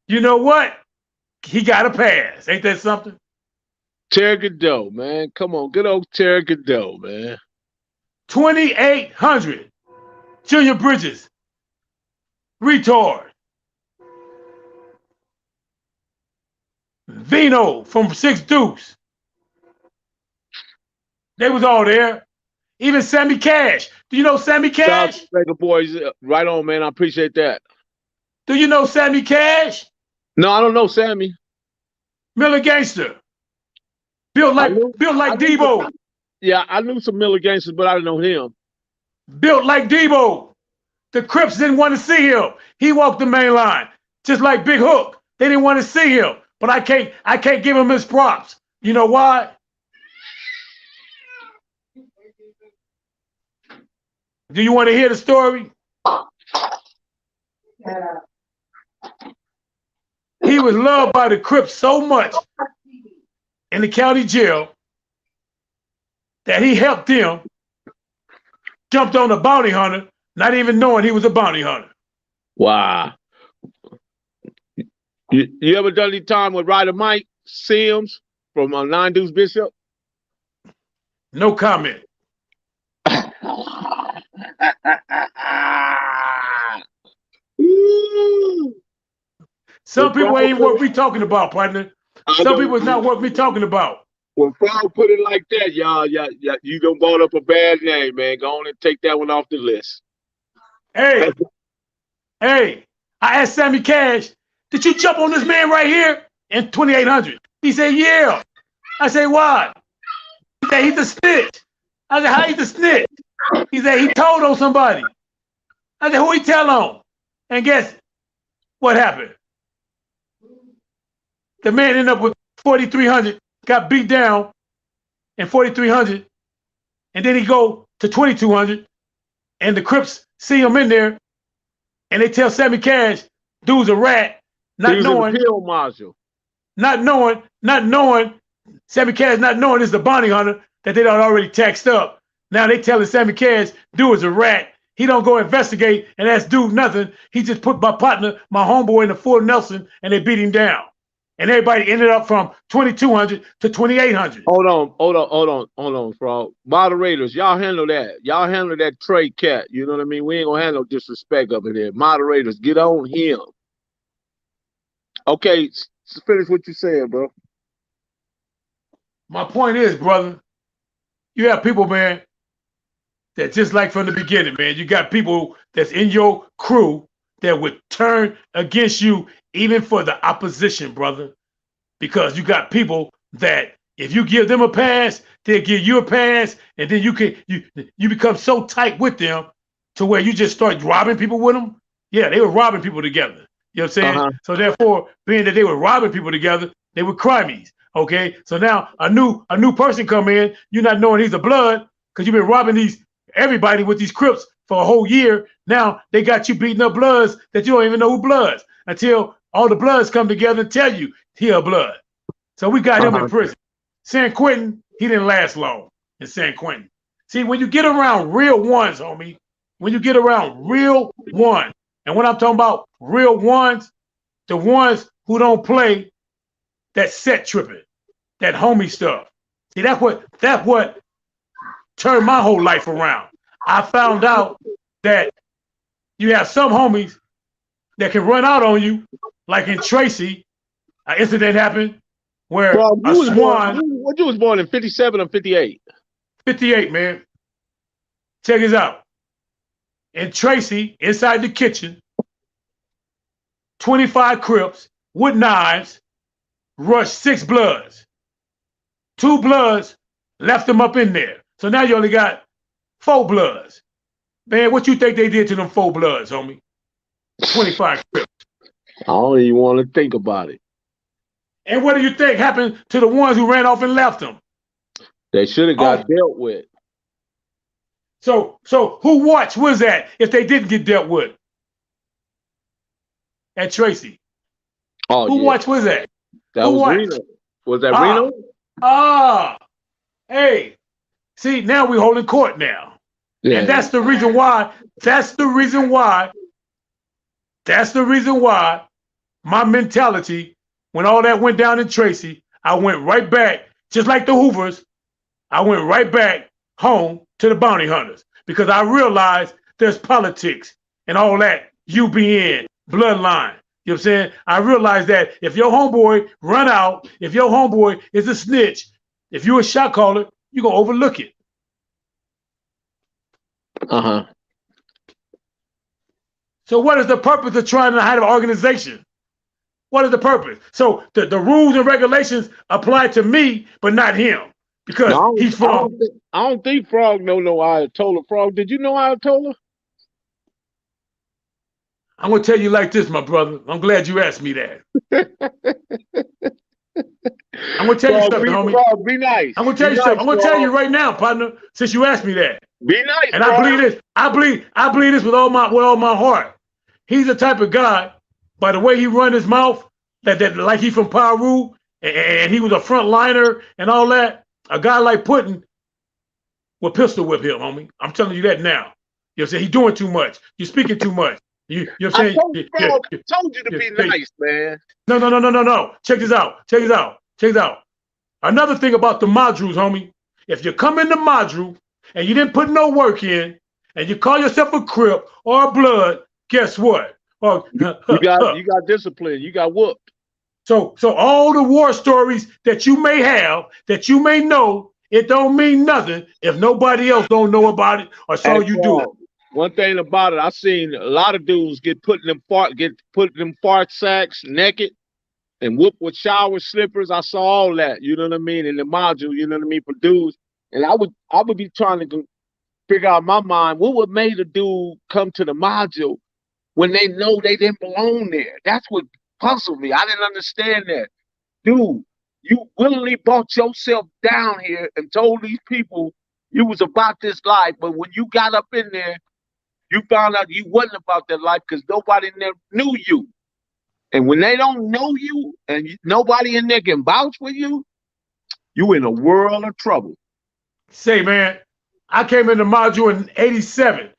You know what? He got a pass. Ain't that something? Terry Cadeau, man. Come on. Good old Terry Cadeau, man. 2,800. Junior Bridges. Retard. Vino from 6 Deuce. They was all there. Even Sammy Cash. Do you know Sammy Cash? South Boys, right on, man. I appreciate that. Do you know Sammy Cash? No, I don't know Sammy. Miller Gangster. Built like Debo. Yeah, I knew some Miller Gangsters, but I didn't know him. Built like Debo. The Crips didn't want to see him. He walked the main line. Just like Big Hook. They didn't want to see him. But I can't give him his props. You know why? Do you want to hear the story? Yeah. He was loved by the Crips so much in the county jail that he helped them, jumped on a bounty hunter, not even knowing he was a bounty hunter. Wow. You ever done any time with Ryder Mike Sims from 9 Deuce Bishop? No comment. Some people ain't worth me talking about, partner. Some people is not worth me talking about. When Frog put it like that, y'all, you done brought up a bad name, man. Go on and take that one off the list. Hey, I asked Sammy Cash, did you jump on this man right here in 2,800? He said, yeah. I said, why? He said, he's a snitch. I said, how he's a snitch? He said, he told on somebody. I said, who he tell on? And guess what happened? The man ended up with 4,300, got beat down in 4,300, and then he go to 2,200, and the Crips see him in there, and they tell Sammy Cash, dude's a rat, not knowing, Sammy Cash not knowing it's the bounty hunter that they done already taxed up. Now they telling Sammy Cash, dude is a rat. He don't go investigate and ask dude nothing. He just put my partner, my homeboy, in the Fort Nelson, and they beat him down. and everybody ended up from 2,200 to 2,800. Hold on, Frog. Moderators, y'all handle that. Y'all handle that Trey cat. You know what I mean? We ain't gonna have no disrespect up in there. Moderators, get on him. Okay, finish what you saying, bro. My point is, brother, you have people, man, that just like from the beginning, man, you got people that's in your crew that would turn against you even for the opposition, brother. Because you got people that if you give them a pass, they'll give you a pass, and then you become so tight with them to where you just start robbing people with them. Yeah, they were robbing people together. You know what I'm saying? So therefore, being that they were robbing people together, they were crimies. Okay, so now a new person come in, you're not knowing he's a blood because you've been robbing everybody with these Crips for a whole year. Now they got you beating up Bloods that you don't even know who Bloods until all the Bloods come together and tell you he a Blood. So we got him in prison. San Quentin, he didn't last long in San Quentin. See, when you get around real ones, homie, when you get around real ones, and when I'm talking about real ones, the ones who don't play that set tripping, that homie stuff. See, that's what turned my whole life around. I found out that you have some homies that can run out on you, like in Tracy, an incident happened where Bro, a swan. You was born in 57 or 58? 58, man. Check this out. In Tracy, inside the kitchen, 25 Crips with knives rushed 6 Bloods. 2 Bloods left them up in there. So now you only got 4 Bloods. Man, what you think they did to them 4 Bloods, homie? 25 Crips. I don't even want to think about it. And what do you think happened to the ones who ran off and left them? They should have got dealt with. So who watch was that if they didn't get dealt with? At Tracy. Oh, who watch was that? That was Reno. Was that Reno? Hey. See, now we're holding court now. Yeah. And that's the reason why. That's the reason why my mentality, when all that went down in Tracy, I went right back, just like the Hoovers, I went right back home to the bounty hunters because I realized there's politics and all that, UBN, bloodline. You know what I'm saying? I realized that if your homeboy run out, if your homeboy is a snitch, if you're a shot caller, you're going to overlook it. So what is the purpose of trying to hide an organization? What is the purpose? So the rules and regulations apply to me, but not him. Because he's from... I don't think Frog no Ayatollah. Frog, did you know Ayatollah? I'm going to tell you like this, my brother. I'm glad you asked me that. I'm going to tell you something, homie. Frog, be nice. I'm going to tell you something. I'm going to tell you right now, partner, since you asked me that. Be nice, and I believe this. I believe this with all my heart. He's the type of guy, by the way he run his mouth, that like he from Peru, and he was a front liner and all that. A guy like Putin would pistol whip him, homie. I'm telling you that now. You know what I'm saying? He's doing too much. You're speaking too much. You know what I'm saying? I told you to be nice, man. No. Check this out. Another thing about the modules, homie. If you come in the module and you didn't put no work in, and you call yourself a Crip or a Blood, guess what? You got discipline. You got whooped. So all the war stories that you may have, that you may know, it don't mean nothing if nobody else don't know about it or saw you do it. One thing about it, I seen a lot of dudes get put in them fart sacks naked and whooped with shower slippers. I saw all that, you know what I mean, in the module, you know what I mean, for dudes. And I would be trying to figure out in my mind what would make a dude come to the module when they know they didn't belong there. That's what puzzled me. I didn't understand that. Dude, you willingly brought yourself down here and told these people you was about this life, but when you got up in there, you found out you wasn't about that life because nobody in there knew you. And when they don't know you and nobody in there can vouch for you, you in a world of trouble. Say, man, I came in the module in 87,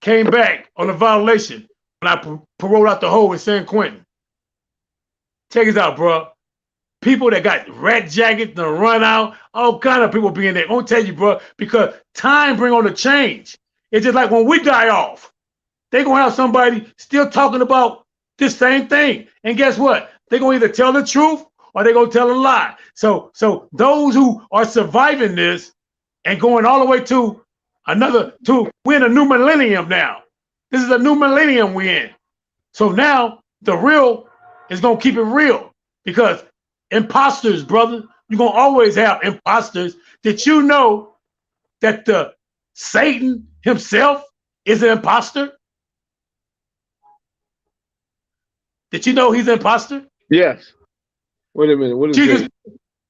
came back on a violation when I paroled out the hole in San Quentin. Check this out, bro. people that got red jackets to run out, all kind of people being there. I'm gonna tell you, bro, because time bring on the change. It's just like when we die off, they gonna have somebody still talking about this same thing. And guess what? They gonna either tell the truth or they gonna tell a lie. So those who are surviving this and going all the way to we're in a new millennium now. This is a new millennium we're in. So now the real is gonna keep it real because imposters, brother, you're gonna always have imposters. Did you know that the Satan himself is an imposter? Did you know he's an imposter? Yes. Wait a minute. What is Jesus, this?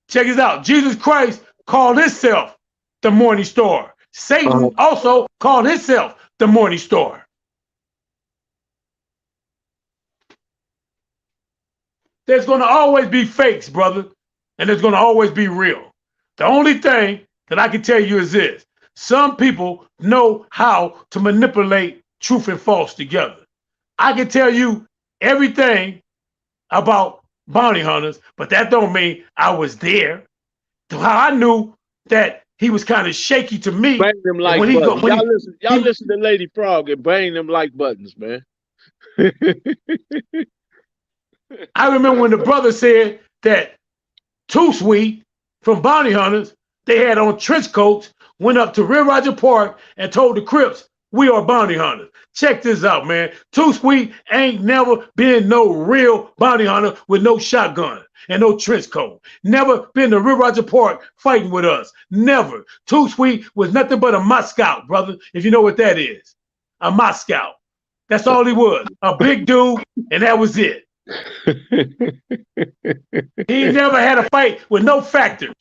check this out. Jesus Christ called himself the morning star. Satan also called himself the morning star. There's going to always be fakes, brother, and there's going to always be real. The only thing that I can tell you is this. Some people know how to manipulate truth and false together. I can tell you everything about bounty hunters, but that don't mean I was there. How I knew that he was kind of shaky to me. Bang them like buttons. Y'all listen to Lady Frog and bang them like buttons, man. I remember when the brother said that Too Sweet from Bounty Hunters, they had on trench coats, went up to Real Roger Park and told the Crips, we are bounty hunters. Check this out, man. Too Sweet ain't never been no real bounty hunter with no shotgun and no trench coat. Never been to Real Roger Park fighting with us. Never. Too Sweet was nothing but a Moscow, brother, if you know what that is. A Moscow. That's all he was. A big dude, and that was it. He never had a fight with no factors.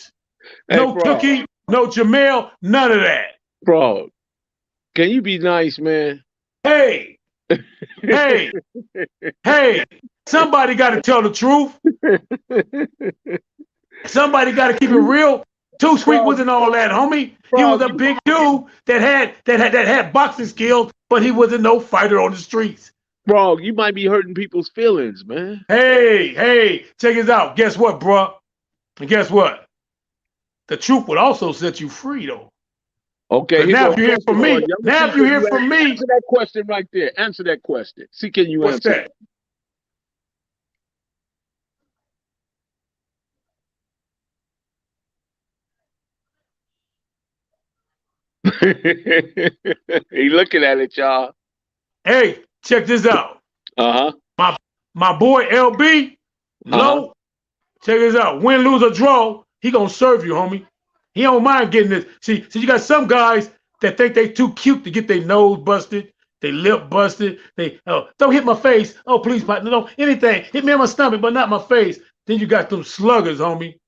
No Tookie, no Jamel, none of that. Bro, can you be nice, man? Hey, hey, hey, somebody got to tell the truth. Somebody got to keep it real. Too Sweet wasn't all that, homie. He was a big dude that had boxing skills, but he wasn't no fighter on the streets. Bro, you might be hurting people's feelings, man. Hey, check this out. Guess what, bro? And guess what? The truth would also set you free, though. Okay. Now if you hear from me, Answer that question right there. Answer that question. See, can you answer that? He looking at it, y'all. Hey, check this out. My boy LB, Low, check this out. Win, lose, or draw, he gonna serve you, homie. He don't mind getting this. See, you got some guys that think they too cute to get their nose busted, their lip busted. They don't hit my face. Oh, please, partner, no, anything. Hit me on my stomach, but not my face. Then you got them sluggers, homie.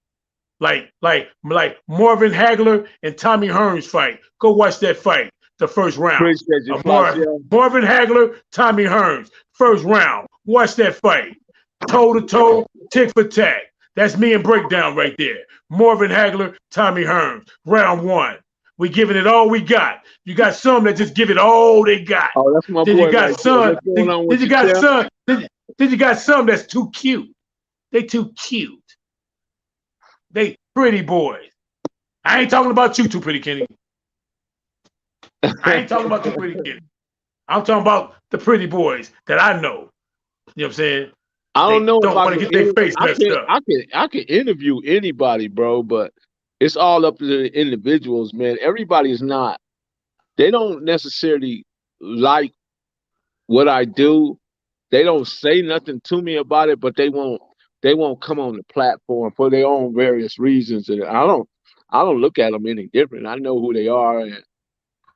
Like Marvin Hagler and Tommy Hearns fight. Go watch that fight. The first round. Marvin Hagler, Tommy Hearns. First round. Watch that fight. Toe to toe, tick for tack. That's me and Breakdown right there. Marvin Hagler, Tommy Hearns. Round one. We giving it all we got. You got some that just give it all they got. Oh, that's my boy. Then you got some. Then you got some. Then you got some that's too cute. They too cute. They pretty boys. I ain't talking about you, Too Pretty Kenny. I ain't talking about Too Pretty Kenny. I'm talking about the pretty boys that I know. You know what I'm saying? I don't know if I want to get their face messed up. I can interview anybody, bro, but it's all up to the individuals, man. Everybody is not. They don't necessarily like what I do. They don't say nothing to me about it, but they won't come on the platform for their own various reasons. And I don't look at them any different. I know who they are, and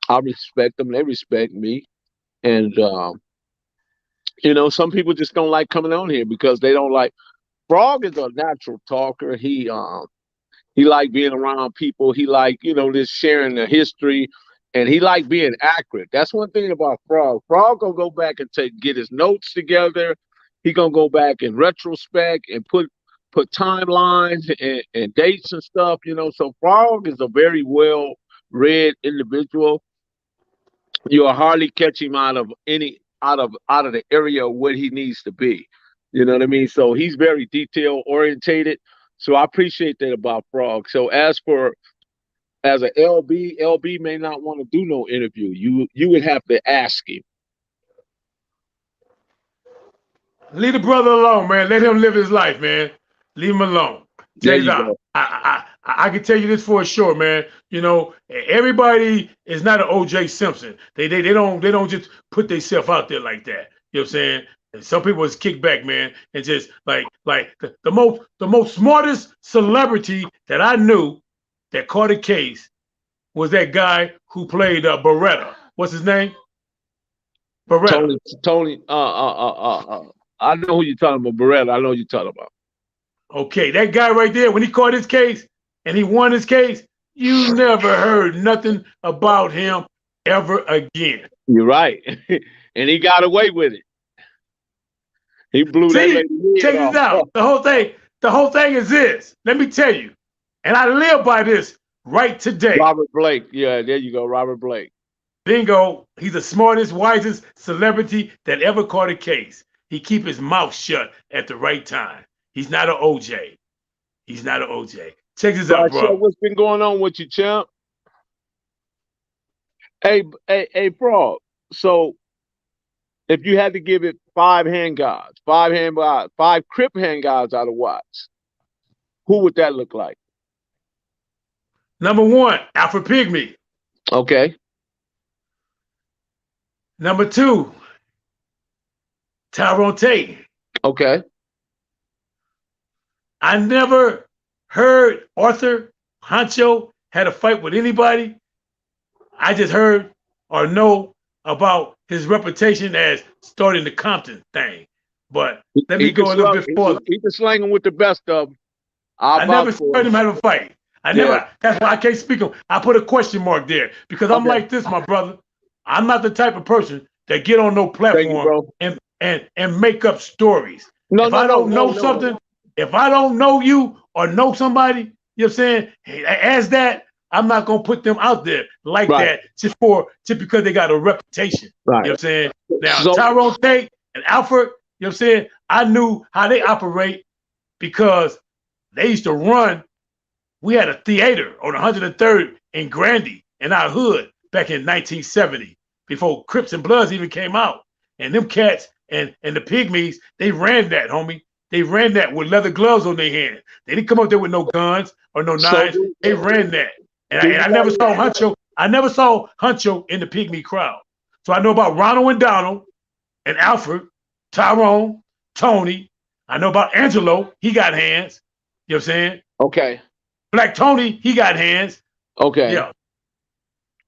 I respect them. They respect me. And some people just don't like coming on here because they don't like. Frog is a natural talker. He like being around people. He like just sharing the history, and he like being accurate. That's one thing about Frog. Frog gonna go back and get his notes together. He gonna go back in retrospect and put timelines and dates and stuff. So Frog is a very well read individual. You'll hardly catch him out of the area of what he needs to be. You know what I mean? So he's very detail orientated. So I appreciate that about Frog. So as a LB may not want to do no interview. You would have to ask him. Leave the brother alone, man. Let him live his life, man. Leave him alone. There Check this you out. go. I can tell you this for sure, man. You know, everybody is not an OJ Simpson. They don't just put themselves out there like that. You know what I'm saying? And some people is kick back, man, and just like the most smartest celebrity that I knew that caught a case was that guy who played Beretta. What's his name? Beretta. Tony. I know who you're talking about, Beretta. I know who you're talking about. Okay, that guy right there, when he caught his case and he won his case, you never heard nothing about him ever again. You're right, and he got away with it. He blew that See, lady check head this off. out. The whole thing is this. Let me tell you, and I live by this right today. Robert Blake. Yeah, there you go, Robert Blake. Bingo. He's the smartest, wisest celebrity that ever caught a case. He keep his mouth shut at the right time. He's not an OJ. He's not an OJ. Check this out, bro. What's been going on with you, champ? Hey, Frog. So, if you had to give it five Crip hand gods out of Watts, who would that look like? Number one, Alfred Pygmy. Okay. Number two, Tyrone Tate. Okay. I never heard Arthur Honcho had a fight with anybody. I just heard or know about his reputation as starting the Compton thing. But let me go a little bit further. He can slang him with the best of them. I never heard him have a fight. That's why I can't speak him. I put a question mark there because I'm like this, my brother. I'm not the type of person that get on no platform and make up stories. If I don't know something, if I don't know you or know somebody, you know what I'm saying? As that, I'm not gonna put them out there like that just because they got a reputation. Right. You know what I'm saying? Now Tyrone Tate and Alfred, you know what I'm saying? I knew how they operate because they used to run. We had a theater on 103rd in Grandy in our hood back in 1970, before Crips and Bloods even came out. And them cats and the Pygmies, they ran that, homie. They ran that with leather gloves on their hands. They didn't come up there with no guns or no knives. They ran that. And I never saw Huncho. I never saw Huncho in the Pygmy crowd. So I know about Ronald and Donald and Alfred, Tyrone, Tony. I know about Angelo. He got hands. You know what I'm saying? Okay. Black Tony, he got hands. Okay.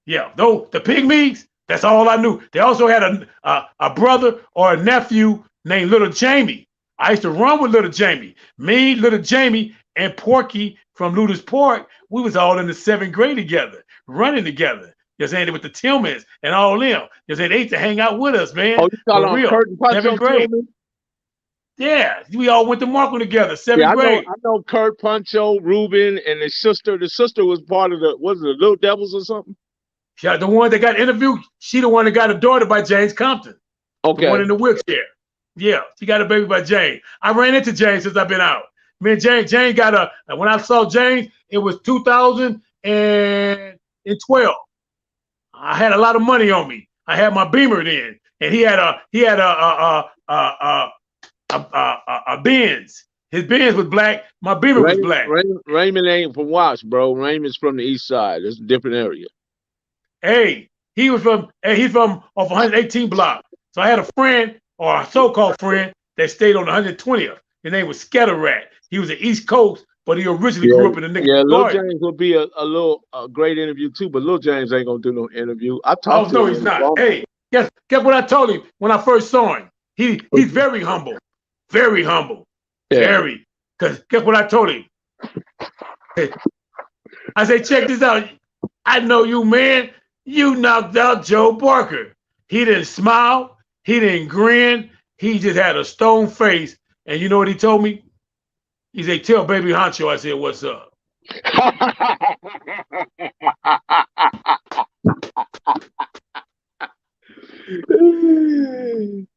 Yeah. Though the Pygmies, that's all I knew. They also had a brother or a nephew named Little Jamie. I used to run with Little Jamie. Me, Little Jamie, and Porky from Luda's Park, we was all in the 7th grade together, running together. You know what I'm saying? With the Tillmans and all them. You know what I'm saying? They used to hang out with us, man. Oh, you talking real. Kurt and Puncho 7th grade. Tillman? Yeah, we all went to Markham together, 7th grade. I know Kurt, Puncho, Ruben, and his sister. The sister was part of the Little Devils or something? Yeah, the one that got interviewed, she the one that got a daughter by James Compton. Okay. The one in the wheelchair. Yeah, she got a baby by James. I ran into James since I've been out. Me and James got when I saw James, it was 2012. I had a lot of money on me. I had my Beamer then, and he had a Benz. His Benz was black. My Beamer was black. Raymond ain't from Watts, bro. Raymond's from the east side. It's a different area. Hey, he's from off 118 block. So I had a friend, or a so-called friend, that stayed on 120th. His name was Scatter Rat. He was an East Coast, but he originally grew up in the nigga. Yeah, Lil James would be a great interview too, but Lil James ain't gonna do no interview. I talked to him. No, he's not. Hey, guess what I told him when I first saw him? He's very humble. Very humble. Yeah. Very. Because guess what I told him? I said, check this out. I know you, man. You knocked out Joe Barker. He didn't smile. He didn't grin. He just had a stone face. And you know what he told me? He said, tell Baby Honcho. I said, what's up?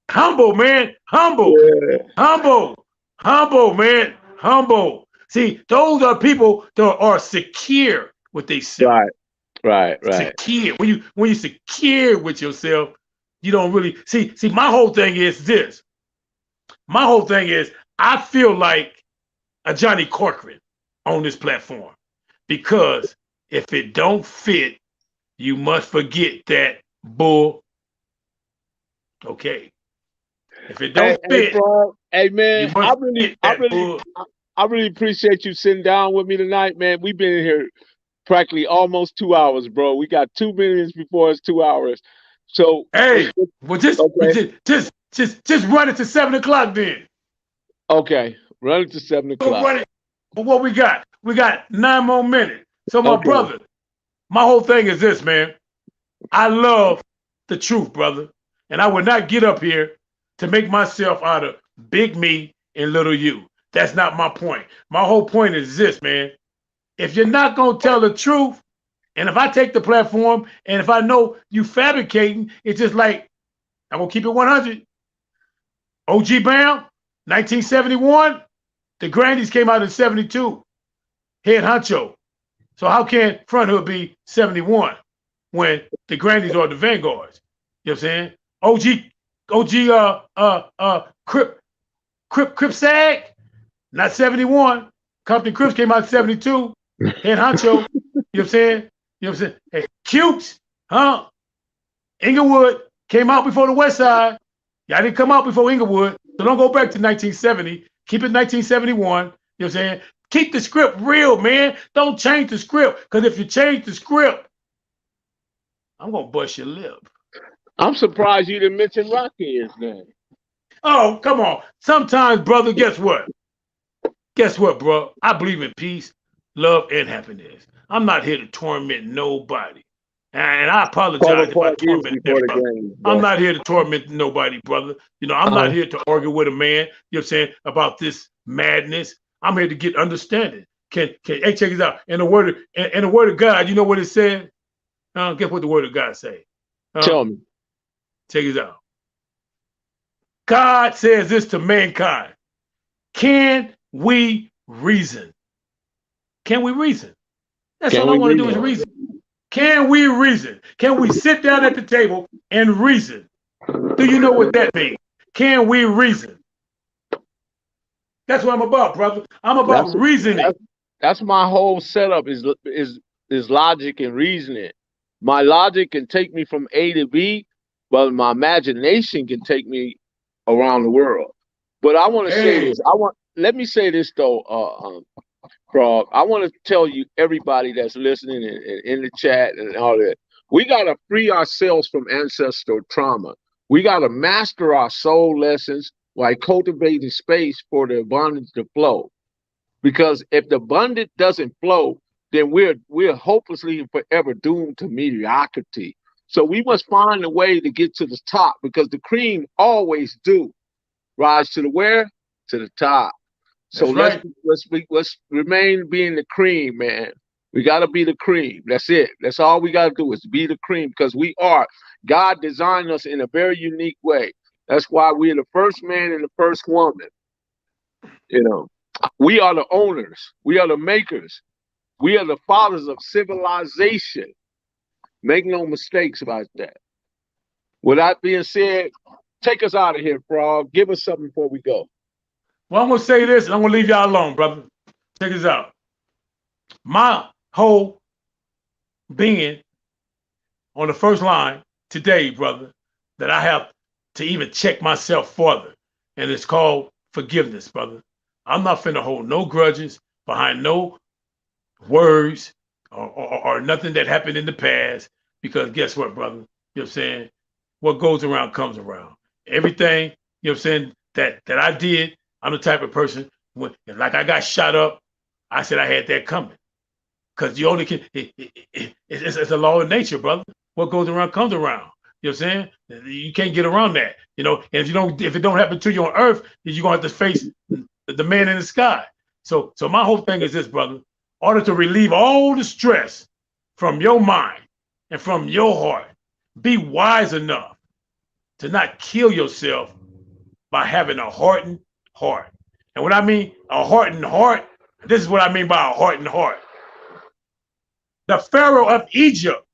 Humble, man. Humble. Yeah. Humble, man. Humble. See, those are people that are secure with themselves. Right. Right. Right. Secure. When you secure with yourself, you don't really see. See, my whole thing is this. My whole thing is I feel like a Johnny Corcoran on this platform because if it don't fit, you must forget that bull. Okay. If it Hey, don't hey, fit, bro. Hey, man. you must forget that bull. I really appreciate you sitting down with me tonight, man. We've been in here practically almost 2 hours, bro. We got 2 minutes before it's 2 hours. So, Hey, well, okay, just run it to 7 o'clock then. okay. Run it to 7 o'clock. Run it. But what we got? We got 9 more minutes. So my Okay. brother, my whole thing is this, man. I love the truth, brother. And I would not get up here to make myself out of big me and little you. That's not my point. My whole point is this, man. If you're not going to tell the truth, and if I take the platform and if I know you fabricating, it's just like, I'm going to keep it 100. OG Bam, 1971. The Grandies came out in 72. Head honcho. So how can Front Hood be 71 when the Grandies are the Vanguards? You know what I'm saying? Crip Sag, not 71. Compton Crips came out in 72. Head honcho. You know what I'm saying? You know what I'm saying? Hey, Cukes, huh? Inglewood came out before the West Side. Y'all didn't come out before Inglewood. So don't go back to 1970. Keep it 1971. You know what I'm saying? Keep the script real, man. Don't change the script. Because if you change the script, I'm going to bust your lip. I'm surprised you didn't mention Rocky's name. Oh, come on. Sometimes, brother, guess what? Guess what, bro? I believe in peace, love, and happiness. I'm not here to torment nobody. And I Call apologize the if I Park torment before that the brother. game, I'm bro. not here to torment nobody, brother. You know, I'm not here to argue with a man, you know what I'm saying, about this madness. I'm here to get understanding. Hey, check this out. In the word of God, you know what it said? Guess what the word of God say? Tell me. Check this out. God says this to mankind. Can we reason? Can we reason? That's Can all I we want to read do is it? reason. Can we reason? Can we sit down at the table and reason? Do you know what that means? Can we reason? That's what I'm about, brother. I'm about That's reasoning. that's my whole setup is logic and reasoning. My logic can take me from A to B, but my imagination can take me around the world. But I want to say Hey, this. Let me say this though, Frog. I want to tell you, everybody that's listening and in the chat and all that, we gotta free ourselves from ancestral trauma. We gotta master our soul lessons while cultivating space for the abundance to flow. Because if the abundance doesn't flow, then we're hopelessly and forever doomed to mediocrity. So we must find a way to get to the top because the cream always do rise to the where? To the top. So that's right. let's remain being the cream, man. We gotta be the cream. That's it. That's all we gotta do is be the cream because we are. God designed us in a very unique way. That's why we're the first man and the first woman. You know, we are the owners. We are the makers. We are the fathers of civilization. Make no mistakes about that. With that being said, take us out of here, Frog. Give us something before we go. Well, I'm gonna say this, and I'm gonna leave y'all alone, brother. Check this out. My whole being on the first line today, brother, that I have to even check myself further, and it's called forgiveness, brother. I'm not finna hold no grudges behind no words or nothing that happened in the past. Because guess what, brother? You know what I'm saying? What goes around comes around. Everything, you know what I'm saying, that I did, I'm the type of person, like I got shot up, I said I had that coming. Because you only can, it's a law of nature, brother. What goes around comes around. You know what I'm saying? You can't get around that. You know, and if it don't happen to you on earth, then you're gonna have to face the man in the sky. So my whole thing is this, brother. In order to relieve all the stress from your mind and from your heart, be wise enough to not kill yourself by having a hardened heart. And what I mean, a hardened heart, This is what I mean by a heart and heart. The Pharaoh of Egypt,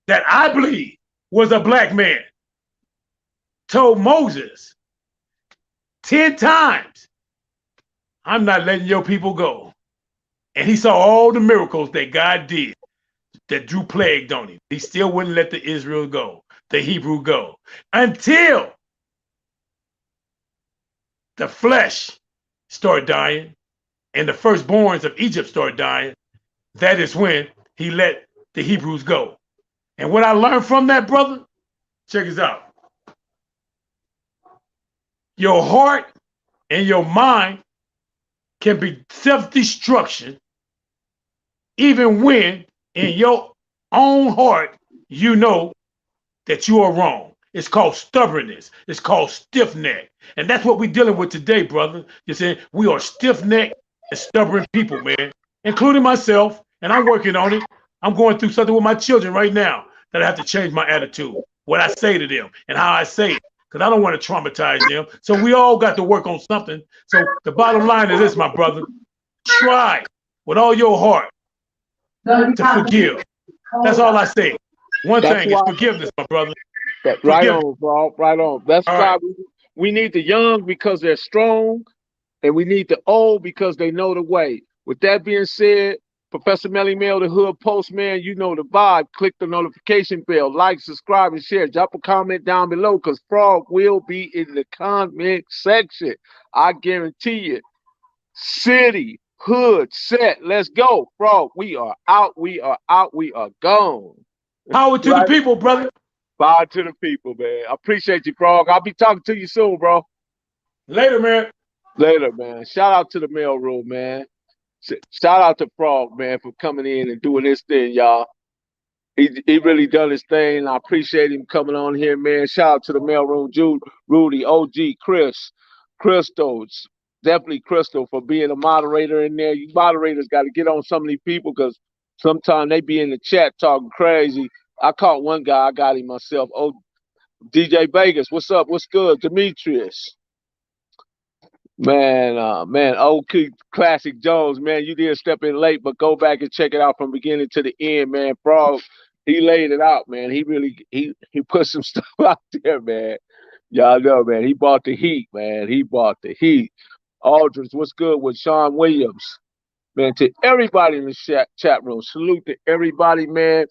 that I believe was a black man, told Moses 10 times, I'm not letting your people go. And he saw all the miracles that God did that drew plague on him. He still wouldn't let the Israel go, the Hebrew go, until the flesh started dying and the firstborns of Egypt started dying. That is when he let the Hebrews go. And what I learned from that, brother, check this out. Your heart and your mind can be self-destruction even when in your own heart you know that you are wrong. It's called stubbornness. It's called stiff neck. And that's what we're dealing with today, brother. You're saying we are stiff necked and stubborn people, man, including myself. And I'm working on it. I'm going through something with my children right now that I have to change my attitude, what I say to them and how I say it, because I don't want to traumatize them. So we all got to work on something. So the bottom line is this, my brother. Try with all your heart to forgive. That's all I say. One That's thing is why. forgiveness, my brother. Right Forgiveness. on, bro. Right on. That's All why right. we need the young because they're strong, and we need the old because they know the way. With that being said, Professor Melly Mail, the Hood Postman, you know the vibe. Click the notification bell, like, subscribe, and share. Drop a comment down below because Frog will be in the comment section. I guarantee you. City, hood, set. Let's go. Frog, we are out. We are out. We are gone. Power to the Right? people, brother. Bye to the people, man. I appreciate you, Frog. I'll be talking to you soon, bro. Later, man. Later, man. Shout out to the mail room, man. Shout out to Frog, man, for coming in and doing this thing, y'all. He really done his thing. I appreciate him coming on here, man. Shout out to the mailroom, Jude, Rudy, OG, Chris, Crystals, definitely Crystal for being a moderator in there. You moderators got to get on some of these people because sometimes they be in the chat talking crazy. I caught one guy, I got him myself. Oh, DJ Vegas, what's up? What's good? Demetrius. Man, old classic Jones, man. You did step in late, but go back and check it out from beginning to the end, man. Frog, he laid it out, man. He really he put some stuff out there, man. Y'all know, man. He bought the heat, man. He bought the heat. Aldridge, what's good with Sean Williams? Man, to everybody in the chat room, salute to everybody, man.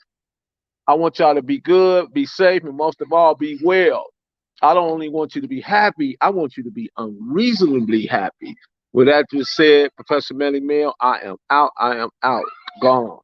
I want y'all to be good, be safe, and most of all, be well. I don't only want you to be happy, I want you to be unreasonably happy. With that just said, Professor Melly Mail, I am out. Gone.